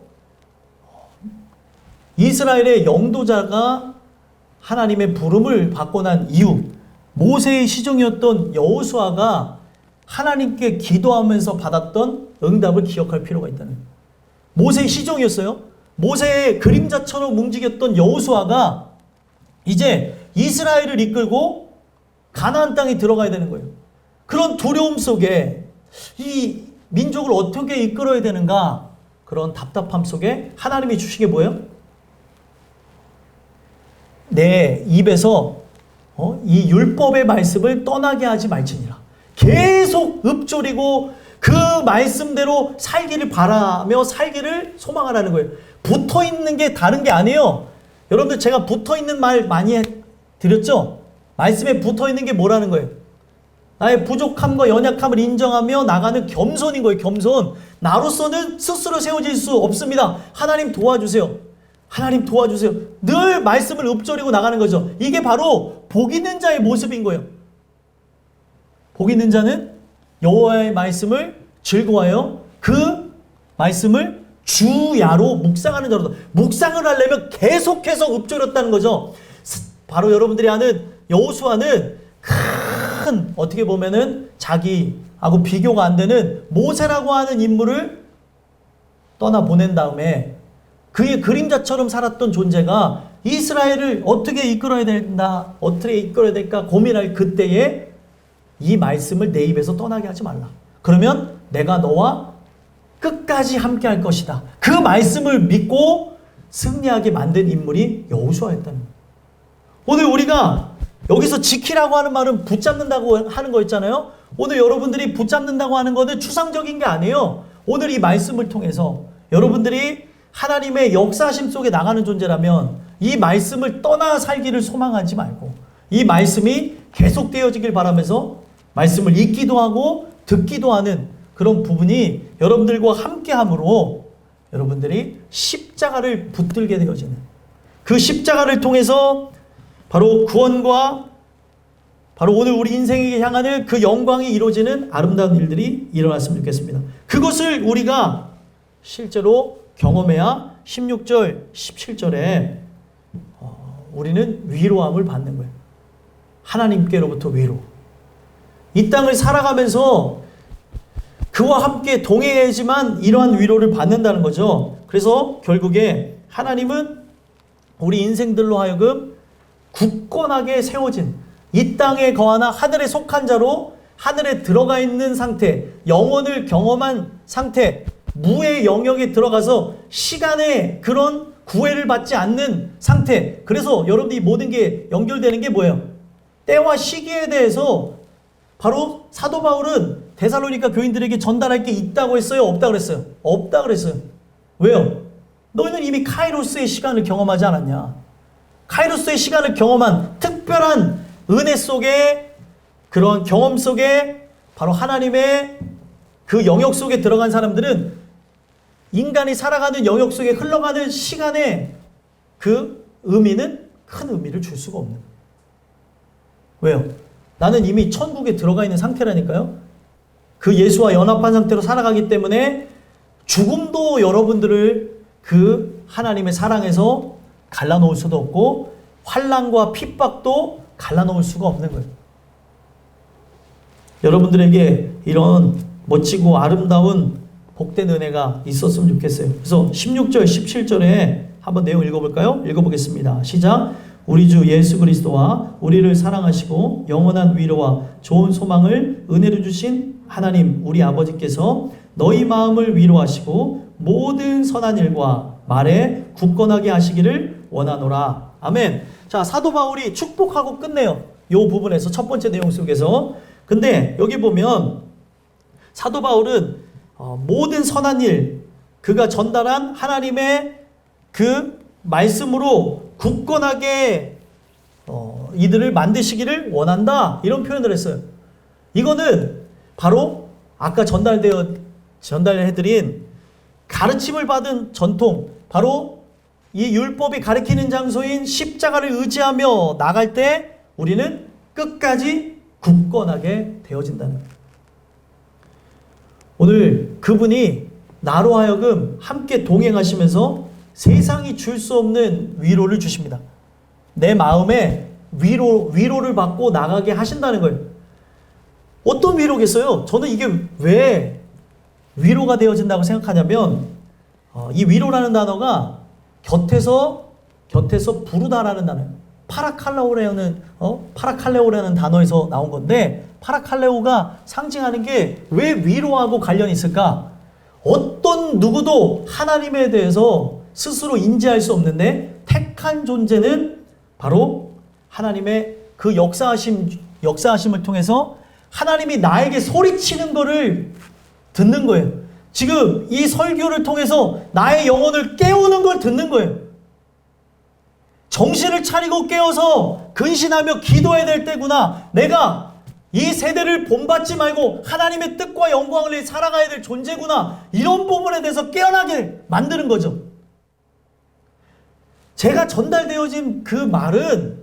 이스라엘의 영도자가 하나님의 부름을 받고 난 이후 모세의 시종이었던 여호수아가 하나님께 기도하면서 받았던 응답을 기억할 필요가 있다는 거예요. 모세의 시종이었어요. 모세의 그림자처럼 움직였던 여호수아가 이제 이스라엘을 이끌고 가나안 땅에 들어가야 되는 거예요. 그런 두려움 속에 이 민족을 어떻게 이끌어야 되는가, 그런 답답함 속에 하나님이 주신 게 뭐예요? 내 입에서 이 율법의 말씀을 떠나게 하지 말지니라. 계속 읊조리고 그 말씀대로 살기를 바라며 살기를 소망하라는 거예요. 붙어있는 게 다른 게 아니에요. 여러분들, 제가 붙어있는 말 많이 드렸죠? 말씀에 붙어있는 게 뭐라는 거예요? 나의 부족함과 연약함을 인정하며 나가는 겸손인 거예요. 겸손. 나로서는 스스로 세워질 수 없습니다. 하나님 도와주세요. 하나님 도와주세요. 늘 말씀을 읊조리고 나가는 거죠. 이게 바로 복 있는 자의 모습인 거예요. 복 있는 자는 여호와의 말씀을 즐거워하여 그 말씀을 주야로 묵상하는 자로다. 묵상을 하려면 계속해서 읊조렸다는 거죠. 바로 여러분들이 아는 여호수아는 큰, 어떻게 보면은 자기하고 비교가 안 되는 모세라고 하는 인물을 떠나보낸 다음에 그의 그림자처럼 살았던 존재가 이스라엘을 어떻게 이끌어야 된다, 어떻게 이끌어야 될까 고민할 그때에 이 말씀을 내 입에서 떠나게 하지 말라. 그러면 내가 너와 끝까지 함께 할 것이다. 그 말씀을 믿고 승리하게 만든 인물이 여호수아였다는 거예요. 오늘 우리가 여기서 지키라고 하는 말은 붙잡는다고 하는 거 있잖아요. 오늘 여러분들이 붙잡는다고 하는 것은 추상적인 게 아니에요. 오늘 이 말씀을 통해서 여러분들이 하나님의 역사심 속에 나가는 존재라면 이 말씀을 떠나 살기를 소망하지 말고 이 말씀이 계속되어지길 바라면서 말씀을 읽기도 하고 듣기도 하는 그런 부분이 여러분들과 함께함으로 여러분들이 십자가를 붙들게 되어지는, 그 십자가를 통해서 바로 구원과 바로 오늘 우리 인생에게 향하는 그 영광이 이루어지는 아름다운 일들이 일어났으면 좋겠습니다. 그것을 우리가 실제로 경험해야 16절, 17절에 우리는 위로함을 받는 거예요. 하나님께로부터 위로. 이 땅을 살아가면서 그와 함께 동행해야지만 이러한 위로를 받는다는 거죠. 그래서 결국에 하나님은 우리 인생들로 하여금 굳건하게 세워진 이 땅에 거하나 하늘에 속한 자로 하늘에 들어가 있는 상태, 영혼을 경험한 상태, 무의 영역에 들어가서 시간의 그런 구애를 받지 않는 상태. 그래서 여러분들이 모든 게 연결되는 게 뭐예요? 때와 시기에 대해서 바로 사도 바울은 데살로니가 교인들에게 전달할 게 있다고 했어요? 없다 그랬어요? 없다 그랬어요. 왜요? 너희는 이미 카이로스의 시간을 경험하지 않았냐? 카이로스의 시간을 경험한 특별한 은혜 속에, 그런 경험 속에 바로 하나님의 그 영역 속에 들어간 사람들은 인간이 살아가는 영역 속에 흘러가는 시간의 그 의미는 큰 의미를 줄 수가 없는 거예요. 왜요? 나는 이미 천국에 들어가 있는 상태라니까요. 그 예수와 연합한 상태로 살아가기 때문에 죽음도 여러분들을 그 하나님의 사랑에서 갈라놓을 수도 없고 환난과 핍박도 갈라놓을 수가 없는 거예요. 여러분들에게 이런 멋지고 아름다운 복된 은혜가 있었으면 좋겠어요. 그래서 16절, 17절에 한번 내용 읽어볼까요? 읽어보겠습니다. 시작. 우리 주 예수 그리스도와 우리를 사랑하시고 영원한 위로와 좋은 소망을 은혜로 주신 하나님 우리 아버지께서 너희 마음을 위로하시고 모든 선한 일과 말에 굳건하게 하시기를 원하노라. 아멘. 자, 사도 바울이 축복하고 끝내요. 이 부분에서 첫 번째 내용 속에서. 근데 여기 보면 사도 바울은 모든 선한 일, 그가 전달한 하나님의 그 말씀으로 굳건하게 이들을 만드시기를 원한다. 이런 표현을 했어요. 이거는 바로 아까 전달해드린 가르침을 받은 전통, 바로 이 율법이 가리키는 장소인 십자가를 의지하며 나갈 때 우리는 끝까지 굳건하게 되어진다는 거예요. 오늘 그분이 나로 하여금 함께 동행하시면서 세상이 줄 수 없는 위로를 주십니다. 내 마음에 위로를 받고 나가게 하신다는 거예요. 어떤 위로겠어요? 저는 이게 왜 위로가 되어진다고 생각하냐면 이 위로라는 단어가 곁에서 부르다라는 단어예요. 파라칼레오라는 단어에서 나온 건데, 파라칼레오가 상징하는 게 왜 위로하고 관련이 있을까? 어떤 누구도 하나님에 대해서 스스로 인지할 수 없는데 택한 존재는 바로 하나님의 그 역사하심을 통해서 하나님이 나에게 소리치는 거를 듣는 거예요. 지금 이 설교를 통해서 나의 영혼을 깨우는 걸 듣는 거예요. 정신을 차리고 깨어서 근신하며 기도해야 될 때구나. 내가 이 세대를 본받지 말고 하나님의 뜻과 영광을 위해 살아가야 될 존재구나. 이런 부분에 대해서 깨어나게 만드는 거죠. 제가 전달되어진 그 말은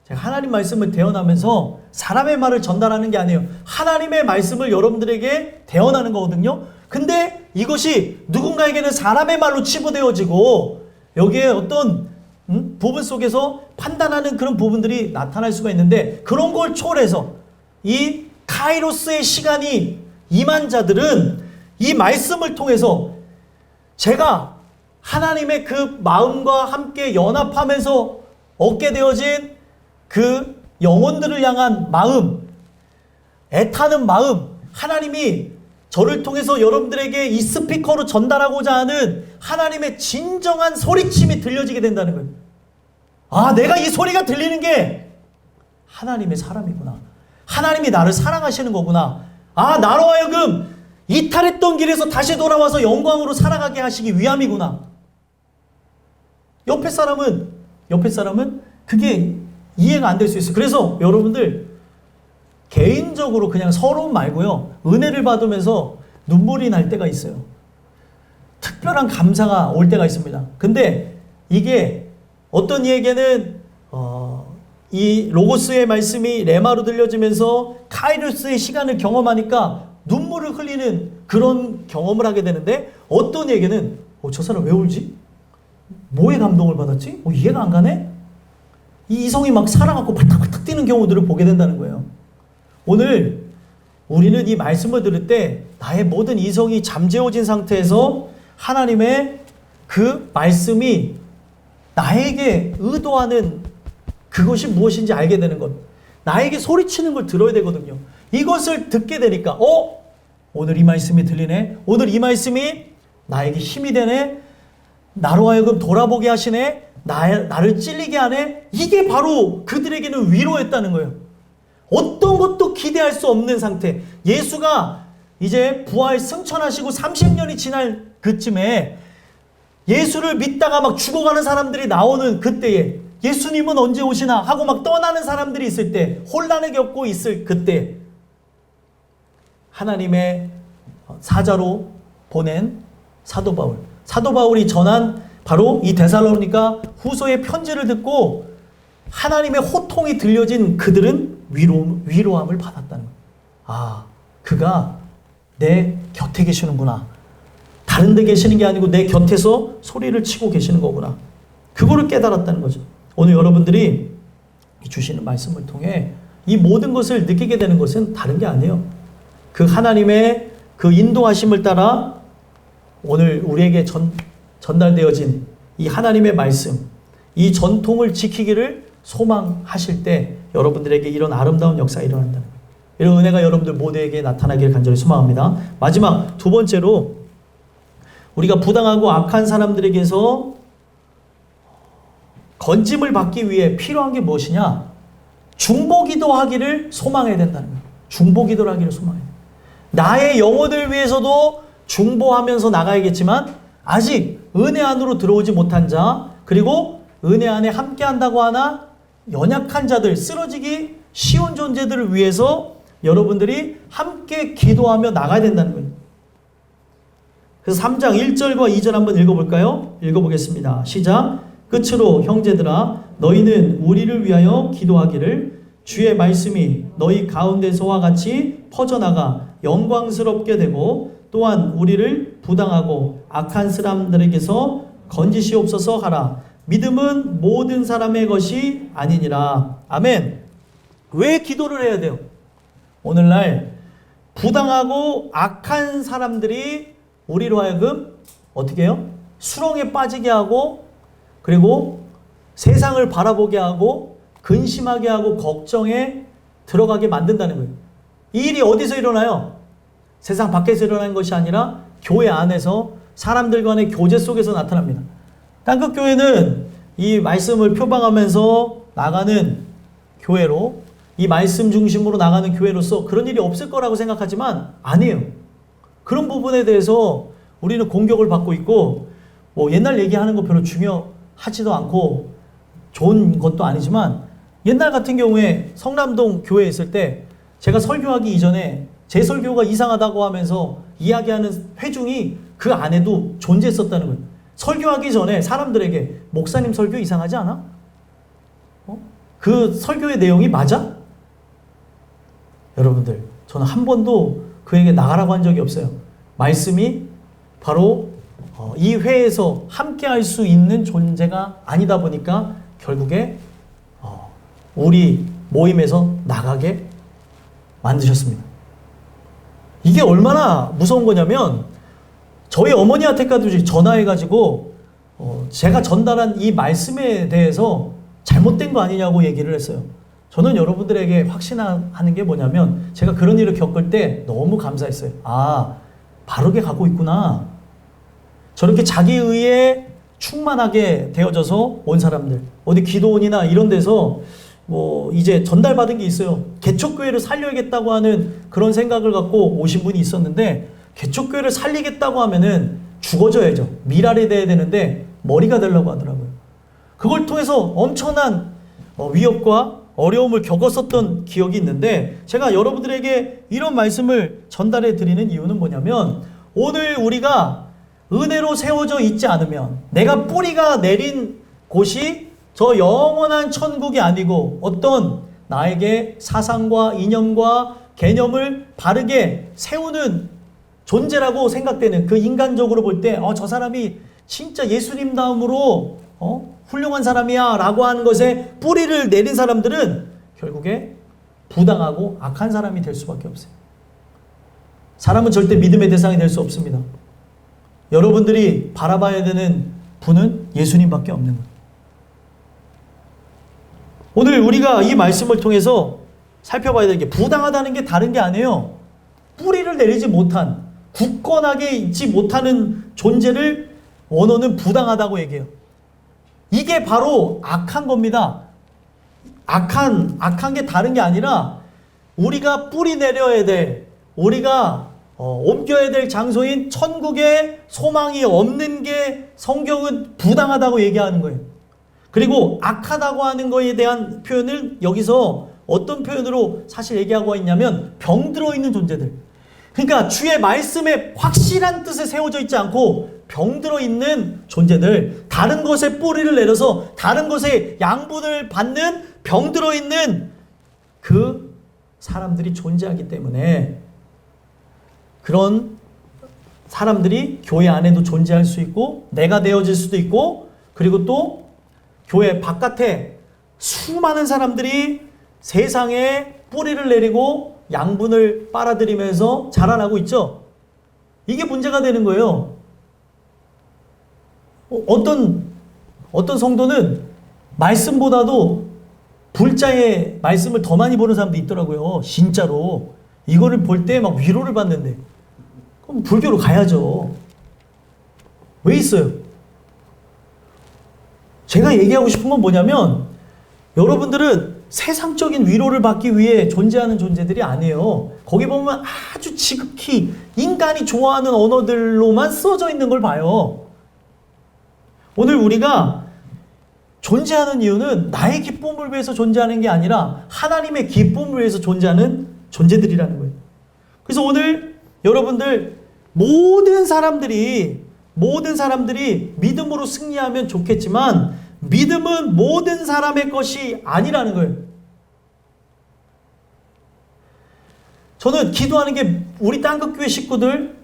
제가 하나님 말씀을 대언하면서 사람의 말을 전달하는 게 아니에요. 하나님의 말씀을 여러분들에게 대언하는 거거든요. 근데 이것이 누군가에게는 사람의 말로 치부되어지고 여기에 어떤 부분 속에서 판단하는 그런 부분들이 나타날 수가 있는데, 그런 걸 초월해서 이 카이로스의 시간이 임한 자들은 이 말씀을 통해서 제가 하나님의 그 마음과 함께 연합하면서 얻게 되어진 그 영혼들을 향한 마음, 애타는 마음, 하나님이 저를 통해서 여러분들에게 이 스피커로 전달하고자 하는 하나님의 진정한 소리침이 들려지게 된다는 거예요. 아, 내가 이 소리가 들리는 게 하나님의 사람이구나. 하나님이 나를 사랑하시는 거구나. 아, 나로 하여금 이탈했던 길에서 다시 돌아와서 영광으로 살아가게 하시기 위함이구나. 옆에 사람은 그게 이해가 안 될 수 있어요. 그래서 여러분들 개인적으로 그냥 서러움 말고요, 은혜를 받으면서 눈물이 날 때가 있어요. 특별한 감사가 올 때가 있습니다. 근데 이게 어떤 이에게는 이 로고스의 말씀이 레마로 들려지면서 카이로스의 시간을 경험하니까 눈물을 흘리는 그런 경험을 하게 되는데, 어떤 이에게는 저 사람 왜 울지? 뭐에 감동을 받았지? 이해가 안 가네? 이 이성이 막 살아갖고 바닥바닥 뛰는 경우들을 보게 된다는 거예요. 오늘 우리는 이 말씀을 들을 때 나의 모든 이성이 잠재워진 상태에서 하나님의 그 말씀이 나에게 의도하는 그것이 무엇인지 알게 되는 것, 나에게 소리치는 걸 들어야 되거든요. 이것을 듣게 되니까 오늘 이 말씀이 들리네, 오늘 이 말씀이 나에게 힘이 되네, 나로 하여금 돌아보게 하시네, 나를 찔리게 하네. 이게 바로 그들에게는 위로였다는 거예요. 어떤 것도 기대할 수 없는 상태. 예수가 이제 부활 승천하시고 30년이 지날 그쯤에 예수를 믿다가 막 죽어가는 사람들이 나오는 그때에, 예수님은 언제 오시나 하고 막 떠나는 사람들이 있을 때, 혼란을 겪고 있을 그때, 하나님의 사자로 보낸 사도 바울이 전한 바로 이 데살로니가 후서의 편지를 듣고 하나님의 호통이 들려진 그들은 위로함을 받았다는 거예요. 아, 그가 내 곁에 계시는구나. 다른 데 계시는 게 아니고 내 곁에서 소리를 치고 계시는 거구나. 그거를 깨달았다는 거죠. 오늘 여러분들이 주시는 말씀을 통해 이 모든 것을 느끼게 되는 것은 다른 게 아니에요. 그 하나님의 그 인도하심을 따라 오늘 우리에게 전달되어진 이 하나님의 말씀, 이 전통을 지키기를 소망하실 때 여러분들에게 이런 아름다운 역사가 일어난다는 거예요. 이런 은혜가 여러분들 모두에게 나타나기를 간절히 소망합니다. 마지막 두 번째로, 우리가 부당하고 악한 사람들에게서 건짐을 받기 위해 필요한 게 무엇이냐? 중보기도 하기를 소망해야 된다는 거예요. 중보기도를 하기를 소망해야 돼요. 나의 영혼을 위해서도 중보하면서 나가야겠지만 아직 은혜 안으로 들어오지 못한 자, 그리고 은혜 안에 함께 한다고 하나 연약한 자들, 쓰러지기 쉬운 존재들을 위해서 여러분들이 함께 기도하며 나가야 된다는 거예요. 그래서 3장 1절과 2절 한번 읽어볼까요? 읽어보겠습니다. 시작. 끝으로 형제들아, 너희는 우리를 위하여 기도하기를, 주의 말씀이 너희 가운데서와 같이 퍼져나가 영광스럽게 되고 또한 우리를 부당하고 악한 사람들에게서 건지시옵소서 하라. 믿음은 모든 사람의 것이 아니니라. 아멘. 왜 기도를 해야 돼요? 오늘날 부당하고 악한 사람들이 우리로 하여금 어떻게 해요? 수렁에 빠지게 하고 그리고 세상을 바라보게 하고 근심하게 하고 걱정에 들어가게 만든다는 거예요. 이 일이 어디서 일어나요? 세상 밖에서 일어나는 것이 아니라 교회 안에서 사람들 간의 교제 속에서 나타납니다. 땅끝교회는 이 말씀을 표방하면서 나가는 교회로, 이 말씀 중심으로 나가는 교회로서 그런 일이 없을 거라고 생각하지만 아니에요. 그런 부분에 대해서 우리는 공격을 받고 있고, 뭐 옛날 얘기하는 거 별로 중요하지도 않고 좋은 것도 아니지만, 옛날 같은 경우에 성남동 교회에 있을 때 제가 설교하기 이전에 제 설교가 이상하다고 하면서 이야기하는 회중이 그 안에도 존재했었다는 거예요. 설교하기 전에 사람들에게 목사님 설교 이상하지 않아? 그 설교의 내용이 맞아? 여러분들, 저는 한 번도 그에게 나가라고 한 적이 없어요. 말씀이 바로 이 회에서 함께 할 수 있는 존재가 아니다 보니까 결국에 우리 모임에서 나가게 만드셨습니다. 이게 얼마나 무서운 거냐면, 저희 어머니한테까지 전화해가지고 제가 전달한 이 말씀에 대해서 잘못된 거 아니냐고 얘기를 했어요. 저는 여러분들에게 확신하는 게 뭐냐면, 제가 그런 일을 겪을 때 너무 감사했어요. 아, 바르게 가고 있구나. 저렇게 자기의에 충만하게 되어져서 온 사람들, 어디 기도원이나 이런 데서 뭐 이제 전달받은 게 있어요. 개척교회를 살려야겠다고 하는 그런 생각을 갖고 오신 분이 있었는데, 개척교회를 살리겠다고 하면은 죽어져야죠. 미랄이 돼야 되는데 머리가 되려고 하더라고요. 그걸 통해서 엄청난 위협과 어려움을 겪었었던 기억이 있는데, 제가 여러분들에게 이런 말씀을 전달해 드리는 이유는 뭐냐면, 오늘 우리가 은혜로 세워져 있지 않으면, 내가 뿌리가 내린 곳이 저 영원한 천국이 아니고 어떤 나에게 사상과 이념과 개념을 바르게 세우는 존재라고 생각되는, 그 인간적으로 볼 때 저 사람이 진짜 예수님 다음으로 훌륭한 사람이야 라고 하는 것에 뿌리를 내린 사람들은 결국에 부당하고 악한 사람이 될 수밖에 없어요. 사람은 절대 믿음의 대상이 될 수 없습니다. 여러분들이 바라봐야 되는 분은 예수님밖에 없는 거예요. 오늘 우리가 이 말씀을 통해서 살펴봐야 되는 게, 부당하다는 게 다른 게 아니에요. 뿌리를 내리지 못한, 굳건하게 있지 못하는 존재를 원어는 부당하다고 얘기해요. 이게 바로 악한 겁니다. 악한 게 다른 게 아니라, 우리가 뿌리 내려야 될, 우리가 옮겨야 될 장소인 천국에 소망이 없는 게 성경은 부당하다고 얘기하는 거예요. 그리고 악하다고 하는 거에 대한 표현을 여기서 어떤 표현으로 사실 얘기하고 있냐면, 병들어 있는 존재들. 그러니까 주의 말씀에 확실한 뜻에 세워져 있지 않고 병들어 있는 존재들, 다른 것에 뿌리를 내려서 다른 것에 양분을 받는 병들어 있는 그 사람들이 존재하기 때문에, 그런 사람들이 교회 안에도 존재할 수 있고 내가 되어질 수도 있고, 그리고 또 교회 바깥에 수많은 사람들이 세상에 뿌리를 내리고 양분을 빨아들이면서 자라나고 있죠. 이게 문제가 되는 거예요. 어떤 성도는 말씀보다도 불자의 말씀을 더 많이 보는 사람도 있더라고요. 진짜로. 이거를 볼 때 막 위로를 받는데, 그럼 불교로 가야죠. 왜 있어요? 제가 얘기하고 싶은 건 뭐냐면, 여러분들은 세상적인 위로를 받기 위해 존재하는 존재들이 아니에요. 거기 보면 아주 지극히 인간이 좋아하는 언어들로만 쓰여져 있는 걸 봐요. 오늘 우리가 존재하는 이유는 나의 기쁨을 위해서 존재하는 게 아니라 하나님의 기쁨을 위해서 존재하는 존재들이라는 거예요. 그래서 오늘 여러분들 모든 사람들이 믿음으로 승리하면 좋겠지만, 믿음은 모든 사람의 것이 아니라는 거예요. 저는 기도하는 게, 우리 땅끝교회 식구들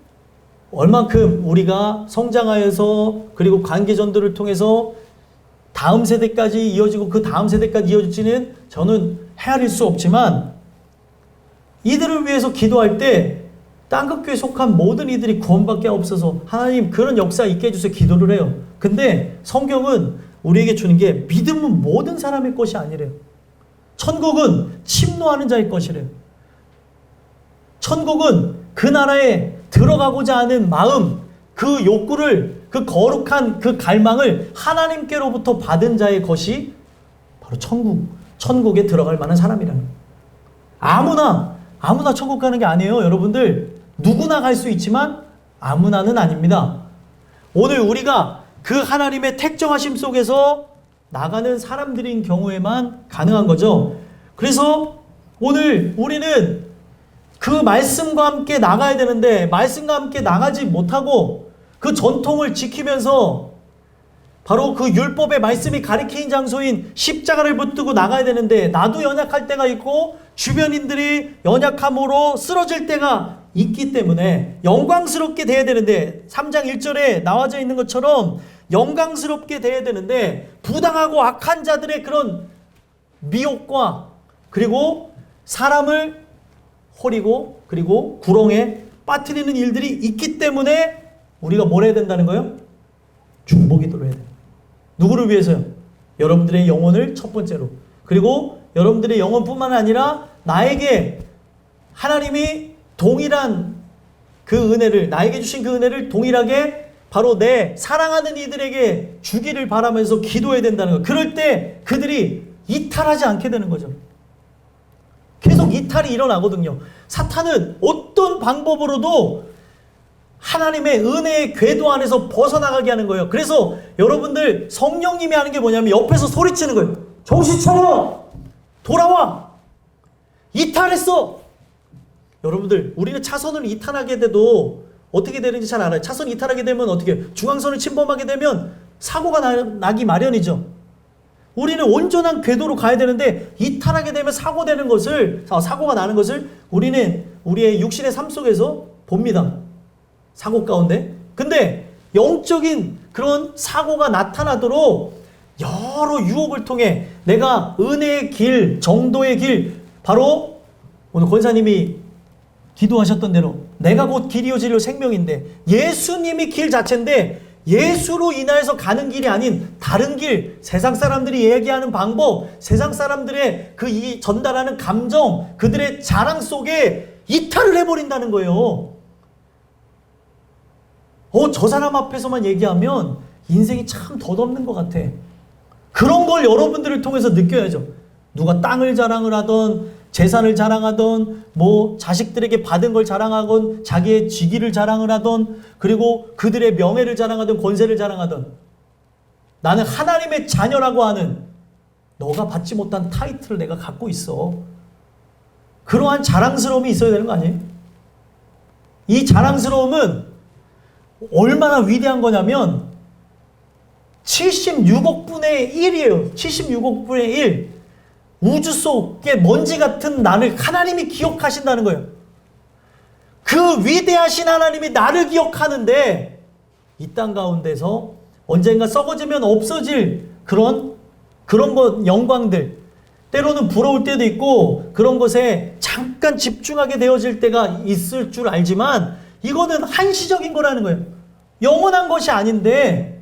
얼만큼 우리가 성장하여서, 그리고 관계전도를 통해서 다음 세대까지 이어지고 그 다음 세대까지 이어질지는 저는 헤아릴 수 없지만, 이들을 위해서 기도할 때 땅끝교회에 속한 모든 이들이 구원받게 없어서 하나님 그런 역사 있게 해주세요 기도를 해요. 근데 성경은 우리에게 주는 게 믿음은 모든 사람의 것이 아니래요. 천국은 침노하는 자의 것이래요. 천국은 그 나라에 들어가고자 하는 마음, 그 욕구를, 그 거룩한 그 갈망을 하나님께로부터 받은 자의 것이 바로 천국에 들어갈 만한 사람이라는 거예요. 아무나 천국 가는 게 아니에요. 여러분들 누구나 갈 수 있지만 아무나는 아닙니다. 오늘 우리가 그 하나님의 택정하심 속에서 나가는 사람들인 경우에만 가능한 거죠. 그래서 오늘 우리는 그 말씀과 함께 나가야 되는데 말씀과 함께 나가지 못하고 그 전통을 지키면서 바로 그 율법의 말씀이 가리키는 장소인 십자가를 붙들고 나가야 되는데 나도 연약할 때가 있고 주변인들이 연약함으로 쓰러질 때가 있기 때문에 영광스럽게 돼야 되는데 3장 1절에 나와져 있는 것처럼 영광스럽게 돼야 되는데 부당하고 악한 자들의 그런 미혹과 그리고 사람을 허리고 그리고 구렁에 빠뜨리는 일들이 있기 때문에 우리가 뭘 해야 된다는 거예요? 중보기도를 해야 돼요. 누구를 위해서요? 여러분들의 영혼을 첫 번째로. 그리고 여러분들의 영혼뿐만 아니라 나에게 하나님이 동일한 그 은혜를 나에게 주신 그 은혜를 동일하게 바로 내 사랑하는 이들에게 주기를 바라면서 기도해야 된다는 거예요. 그럴 때 그들이 이탈하지 않게 되는 거죠. 계속 이탈이 일어나거든요. 사탄은 어떤 방법으로도 하나님의 은혜의 궤도 안에서 벗어나가게 하는 거예요. 그래서 여러분들 성령님이 하는 게 뭐냐면 옆에서 소리치는 거예요. 정신 차려! 돌아와! 이탈했어! 여러분들 우리는 차선을 이탈하게 돼도 어떻게 되는지 잘 알아요. 차선 이탈하게 되면 어떻게 중앙선을 침범하게 되면 사고가 나기 마련이죠. 우리는 온전한 궤도로 가야 되는데 이탈하게 되면 사고가 나는 것을 우리는 우리의 육신의 삶 속에서 봅니다. 사고 가운데. 근데 영적인 그런 사고가 나타나도록 여러 유혹을 통해 내가 은혜의 길, 정도의 길, 바로 오늘 권사님이 기도하셨던 대로 내가 곧 길이요 진리요 생명인데 예수님이 길 자체인데 예수로 인하여서 가는 길이 아닌 다른 길, 세상 사람들이 얘기하는 방법, 세상 사람들의 그 전달하는 감정, 그들의 자랑 속에 이탈을 해버린다는 거예요. 저 사람 앞에서만 얘기하면 인생이 참 덧없는 것 같아. 그런 걸 여러분들을 통해서 느껴야죠. 누가 땅을 자랑을 하던 재산을 자랑하던 뭐 자식들에게 받은 걸 자랑하건 자기의 직위를 자랑을 하던 그리고 그들의 명예를 자랑하던 권세를 자랑하던 나는 하나님의 자녀라고 하는 너가 받지 못한 타이틀을 내가 갖고 있어. 그러한 자랑스러움이 있어야 되는 거 아니에요? 이 자랑스러움은 얼마나 위대한 거냐면 76억 분의 1이에요. 76억 분의 1. 우주 속의 먼지 같은 나를 하나님이 기억하신다는 거예요. 그 위대하신 하나님이 나를 기억하는데 이 땅 가운데서 언젠가 썩어지면 없어질 그런 영광들, 때로는 부러울 때도 있고 그런 것에 잠깐 집중하게 되어질 때가 있을 줄 알지만 이거는 한시적인 거라는 거예요. 영원한 것이 아닌데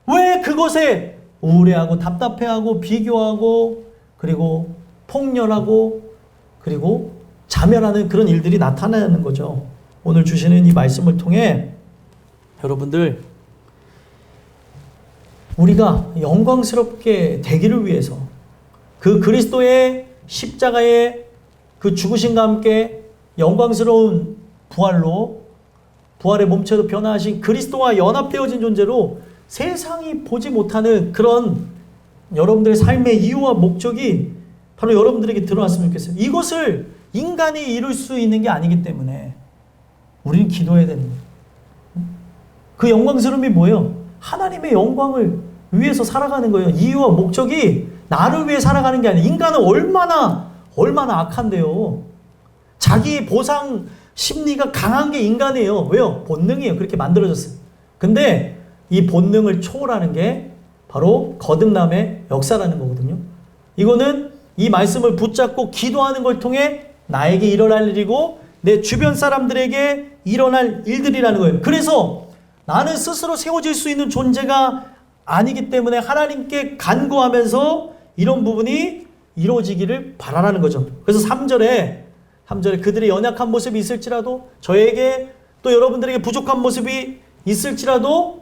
왜 그것에 우울해하고 답답해하고 비교하고 그리고 폭렬하고 그리고 자멸하는 그런 일들이 나타나는 거죠. 오늘 주시는 이 말씀을 통해 여러분들 우리가 영광스럽게 되기를 위해서 그 그리스도의 십자가의 그 죽으심과 함께 영광스러운 부활의 몸체로 변화하신 그리스도와 연합되어진 존재로 세상이 보지 못하는 그런 여러분들의 삶의 이유와 목적이 바로 여러분들에게 드러났으면 좋겠어요. 이것을 인간이 이룰 수 있는 게 아니기 때문에 우리는 기도해야 되는 거예요. 그 영광스러움이 뭐예요? 하나님의 영광을 위해서 살아가는 거예요. 이유와 목적이 나를 위해 살아가는 게 아니에요. 인간은 얼마나 악한데요. 자기 보상 심리가 강한 게 인간이에요. 왜요? 본능이에요. 그렇게 만들어졌어요. 근데 이 본능을 초월하는 게 바로 거듭남의 역사라는 거거든요. 이거는 이 말씀을 붙잡고 기도하는 걸 통해 나에게 일어날 일이고 내 주변 사람들에게 일어날 일들이라는 거예요. 그래서 나는 스스로 세워질 수 있는 존재가 아니기 때문에 하나님께 간구하면서 이런 부분이 이루어지기를 바라라는 거죠. 그래서 3절에 그들의 연약한 모습이 있을지라도, 저에게 또 여러분들에게 부족한 모습이 있을지라도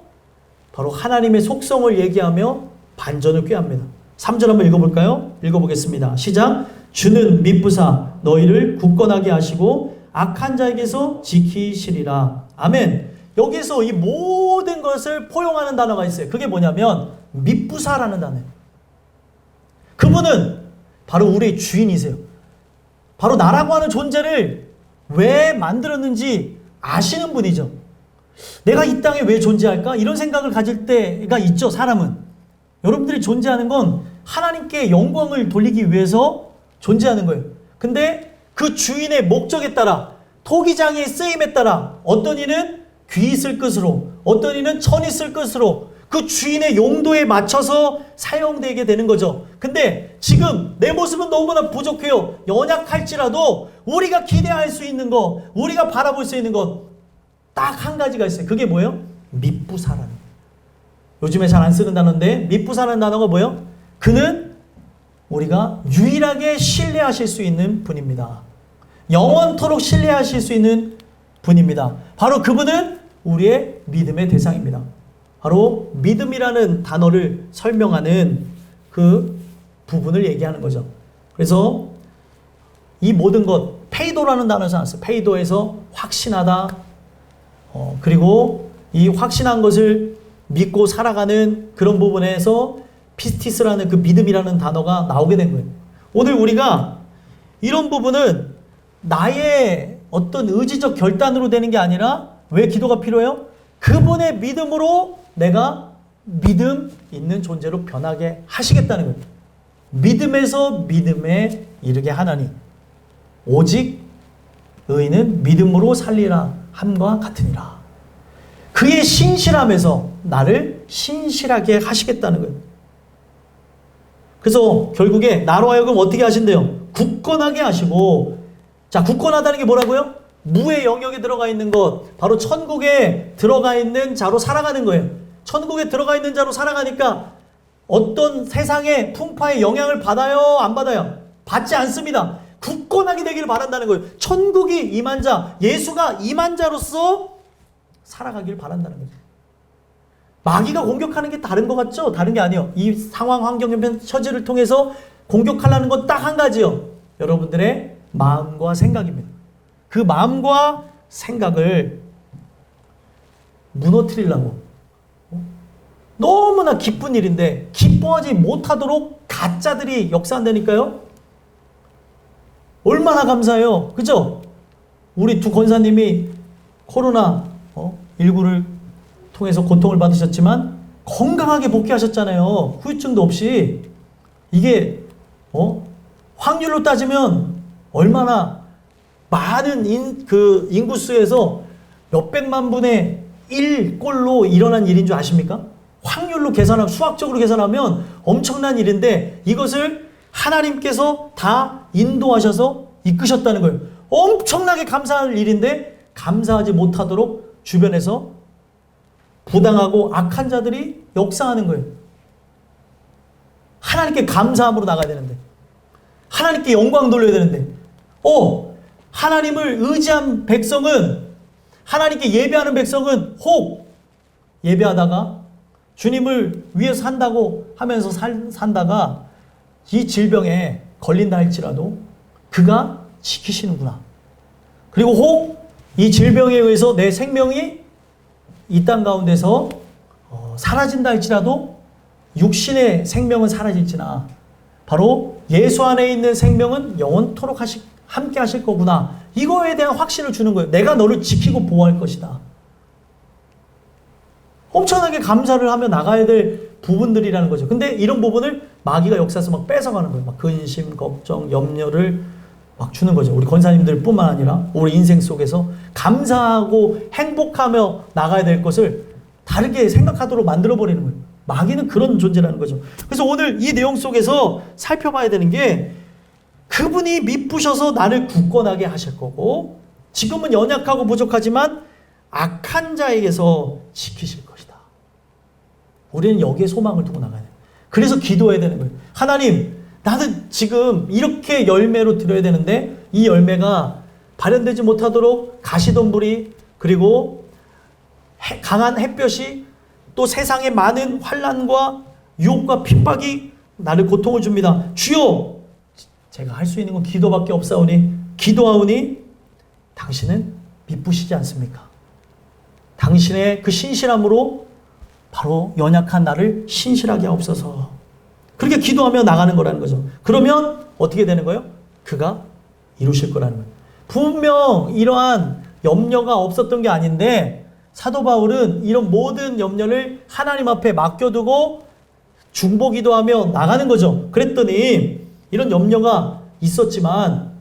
바로 하나님의 속성을 얘기하며 반전을 꾀합니다. 3절 한번 읽어볼까요? 읽어보겠습니다. 시작. 주는 미쁘사 너희를 굳건하게 하시고 악한 자에게서 지키시리라. 아멘. 여기서 이 모든 것을 포용하는 단어가 있어요. 그게 뭐냐면 미쁘사라는 단어예요. 그분은 바로 우리의 주인이세요. 바로 나라고 하는 존재를 왜 만들었는지 아시는 분이죠. 내가 이 땅에 왜 존재할까? 이런 생각을 가질 때가 있죠, 사람은. 여러분들이 존재하는 건 하나님께 영광을 돌리기 위해서 존재하는 거예요. 근데 그 주인의 목적에 따라, 토기장의 쓰임에 따라 어떤 이는 귀 있을 것으로, 어떤 이는 천 있을 것으로 그 주인의 용도에 맞춰서 사용되게 되는 거죠. 근데 지금 내 모습은 너무나 부족해요. 연약할지라도 우리가 기대할 수 있는 것, 우리가 바라볼 수 있는 것 딱 한 가지가 있어요. 그게 뭐예요? 미쁘사라는 거예요. 요즘에 잘 안 쓰는 단어인데 미쁘사라는 단어가 뭐예요? 그는 우리가 유일하게 신뢰하실 수 있는 분입니다. 영원토록 신뢰하실 수 있는 분입니다. 바로 그분은 우리의 믿음의 대상입니다. 바로 믿음이라는 단어를 설명하는 그 부분을 얘기하는 거죠. 그래서 이 모든 것, 페이도라는 단어에서 나왔어요. 페이도에서 확신하다. 그리고 이 확신한 것을 믿고 살아가는 그런 부분에서 피스티스라는 그 믿음이라는 단어가 나오게 된 거예요. 오늘 우리가 이런 부분은 나의 어떤 의지적 결단으로 되는 게 아니라 왜 기도가 필요해요? 그분의 믿음으로 내가 믿음 있는 존재로 변하게 하시겠다는 거예요. 믿음에서 믿음에 이르게 하나니 오직 의인은 믿음으로 살리라 함과 같으니라. 그의 신실함에서 나를 신실하게 하시겠다는 거예요. 그래서 결국에 나로 하여금 어떻게 하신대요? 굳건하게 하시고, 자, 굳건하다는 게 뭐라고요? 무의 영역에 들어가 있는 것, 바로 천국에 들어가 있는 자로 살아가는 거예요. 천국에 들어가 있는 자로 살아가니까 어떤 세상의 풍파의 영향을 받아요? 안 받아요? 받지 않습니다. 굳건하게 되기를 바란다는 거예요. 천국이 임한 자, 예수가 임한 자로서 살아가길 바란다는 거죠. 마귀가 공격하는 게 다른 것 같죠? 다른 게 아니에요. 이 상황, 환경, 형편, 처지를 통해서 공격하려는 건 딱 한 가지요. 여러분들의 마음과 생각입니다. 그 마음과 생각을 무너뜨리려고. 너무나 기쁜 일인데 기뻐하지 못하도록 가짜들이 역사한다니까요. 얼마나 감사해요. 그죠? 우리 두 권사님이 코로나 19를 통해서 고통을 받으셨지만 건강하게 복귀하셨잖아요. 후유증도 없이. 이게 확률로 따지면 얼마나 많은 인구수에서 몇백만 분의 1꼴로 일어난 일인 줄 아십니까? 확률로 계산하면, 수학적으로 계산하면 엄청난 일인데 이것을 하나님께서 다 인도하셔서 이끄셨다는 거예요. 엄청나게 감사할 일인데 감사하지 못하도록 주변에서 부당하고 악한 자들이 역사하는 거예요. 하나님께 감사함으로 나가야 되는데, 하나님께 영광 돌려야 되는데, 하나님을 의지한 백성은, 하나님께 예배하는 백성은 혹 예배하다가 주님을 위해서 산다고 하면서 산다가 이 질병에 걸린다 할지라도 그가 지키시는구나. 그리고 혹 이 질병에 의해서 내 생명이 이 땅 가운데서 사라진다 할지라도 육신의 생명은 사라질지나 바로 예수 안에 있는 생명은 영원토록 함께 하실 거구나. 이거에 대한 확신을 주는 거예요. 내가 너를 지키고 보호할 것이다. 엄청나게 감사를 하며 나가야 될 부분들이라는 거죠. 근데 이런 부분을 마귀가 역사에서 막 뺏어가는 거예요. 막 근심, 걱정, 염려를 막 주는 거죠. 우리 권사님들 뿐만 아니라 우리 인생 속에서 감사하고 행복하며 나가야 될 것을 다르게 생각하도록 만들어버리는 거예요. 마귀는 그런 존재라는 거죠. 그래서 오늘 이 내용 속에서 살펴봐야 되는 게 그분이 미쁘셔서 나를 굳건하게 하실 거고 지금은 연약하고 부족하지만 악한 자에게서 지키실 것이다. 우리는 여기에 소망을 두고 나가야 돼요. 그래서 기도해야 되는 거예요. 하나님, 나는 지금 이렇게 열매로 드려야 되는데 이 열매가 발현되지 못하도록 가시덤불이 그리고 강한 햇볕이 또 세상의 많은 환난과 유혹과 핍박이 나를 고통을 줍니다. 주여, 제가 할 수 있는 건 기도밖에 없사오니 기도하오니 당신은 미쁘시지 않습니까? 당신의 그 신실함으로 바로 연약한 나를 신실하게 하옵소서. 그렇게 기도하며 나가는 거라는 거죠. 그러면 어떻게 되는 거예요? 그가 이루실 거라는 거예요. 분명 이러한 염려가 없었던 게 아닌데 사도 바울은 이런 모든 염려를 하나님 앞에 맡겨두고 중보기도하며 나가는 거죠. 그랬더니 이런 염려가 있었지만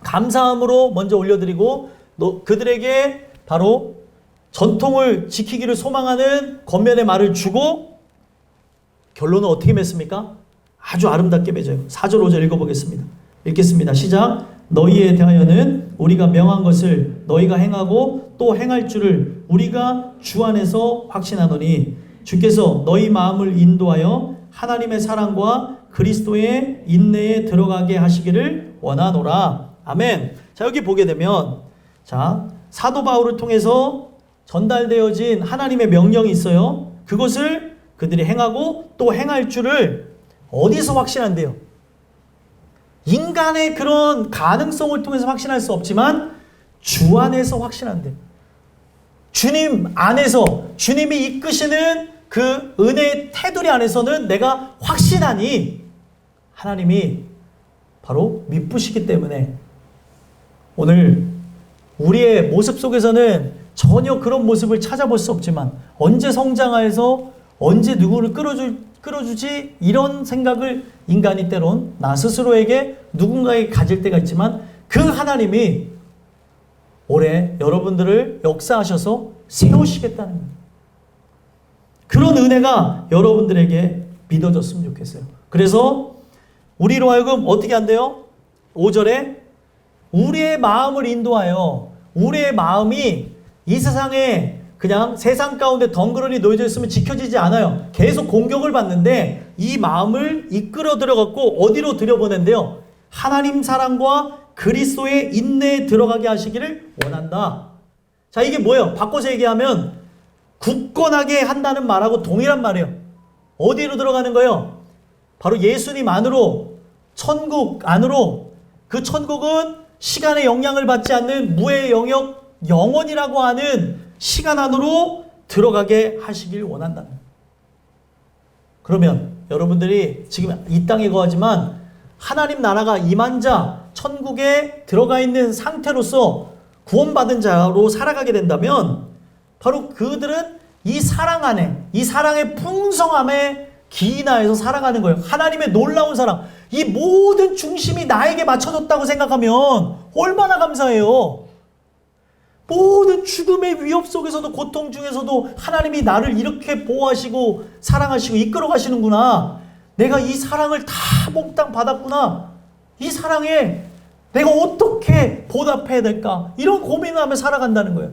감사함으로 먼저 올려드리고 그들에게 바로 전통을 지키기를 소망하는 겉면의 말을 주고 결론은 어떻게 맺습니까? 아주 아름답게 맺어요. 4절 5절 읽어보겠습니다. 읽겠습니다. 시작. 너희에 대하여는 우리가 명한 것을 너희가 행하고 또 행할 줄을 우리가 주 안에서 확신하노니 주께서 너희 마음을 인도하여 하나님의 사랑과 그리스도의 인내에 들어가게 하시기를 원하노라. 아멘. 자, 여기 보게 되면 자, 사도 바울을 통해서 전달되어진 하나님의 명령이 있어요. 그것을 그들이 행하고 또 행할 줄을 어디서 확신한대요? 인간의 그런 가능성을 통해서 확신할 수 없지만 주 안에서 확신한대요. 주님 안에서 주님이 이끄시는 그 은혜의 테두리 안에서는 내가 확신하니 하나님이 바로 미쁘시기 때문에 오늘 우리의 모습 속에서는 전혀 그런 모습을 찾아볼 수 없지만 언제 성장하여서 언제 누구를 끌어주지 이런 생각을 인간이 때론 나 스스로에게 누군가에게 가질 때가 있지만 그 하나님이 올해 여러분들을 역사하셔서 세우시겠다는 거예요. 그런 은혜가 여러분들에게 믿어졌으면 좋겠어요. 그래서 우리로 하여금 어떻게 한대요? 5절에 우리의 마음을 인도하여 우리의 마음이 이 세상에 그냥 세상 가운데 덩그러니 놓여져 있으면 지켜지지 않아요. 계속 공격을 받는데 이 마음을 이끌어 들어갔고 어디로 들여보낸대요? 하나님 사랑과 그리스도의 인내에 들어가게 하시기를 원한다. 자, 이게 뭐예요? 바꿔서 얘기하면 굳건하게 한다는 말하고 동일한 말이에요. 어디로 들어가는 거예요? 바로 예수님 안으로, 천국 안으로. 그 천국은 시간의 영향을 받지 않는 무의 영역, 영원이라고 하는 시간 안으로 들어가게 하시길 원한다. 그러면 여러분들이 지금 이 땅에 거하지만 하나님 나라가 임한 자, 천국에 들어가 있는 상태로서 구원받은 자로 살아가게 된다면 바로 그들은 이 사랑 안에, 이 사랑의 풍성함에 기인하여서 살아가는 거예요. 하나님의 놀라운 사랑. 이 모든 중심이 나에게 맞춰졌다고 생각하면 얼마나 감사해요. 모든 죽음의 위협 속에서도 고통 중에서도 하나님이 나를 이렇게 보호하시고 사랑하시고 이끌어 가시는구나. 내가 이 사랑을 다 몽땅 받았구나. 이 사랑에 내가 어떻게 보답해야 될까? 이런 고민을 하며 살아간다는 거예요.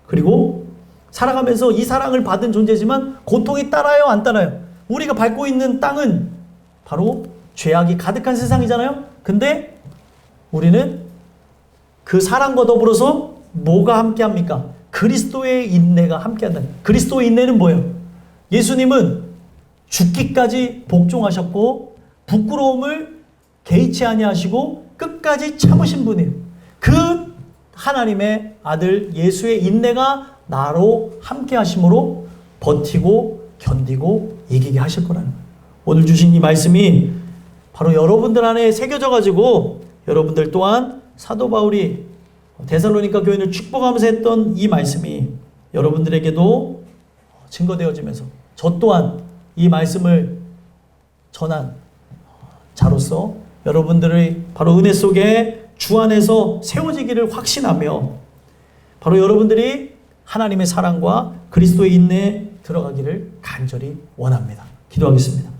그리고 살아가면서 이 사랑을 받은 존재지만 고통이 따라요, 안 따라요? 우리가 밟고 있는 땅은 바로 죄악이 가득한 세상이잖아요. 근데 우리는 그 사랑과 더불어서 뭐가 함께합니까? 그리스도의 인내가 함께한다. 그리스도의 인내는 뭐예요? 예수님은 죽기까지 복종하셨고 부끄러움을 개의치 아니하시고 끝까지 참으신 분이에요. 그 하나님의 아들 예수의 인내가 나로 함께 하심으로 버티고 견디고 이기게 하실 거라는 거예요. 오늘 주신 이 말씀이 바로 여러분들 안에 새겨져 가지고 여러분들 또한 사도 바울이 데살로니가 교인을 축복하면서 했던 이 말씀이 여러분들에게도 증거되어지면서 저 또한 이 말씀을 전한 자로서 여러분들의 바로 은혜 속에 주 안에서 세워지기를 확신하며 바로 여러분들이 하나님의 사랑과 그리스도의 인내에 들어가기를 간절히 원합니다. 기도하겠습니다.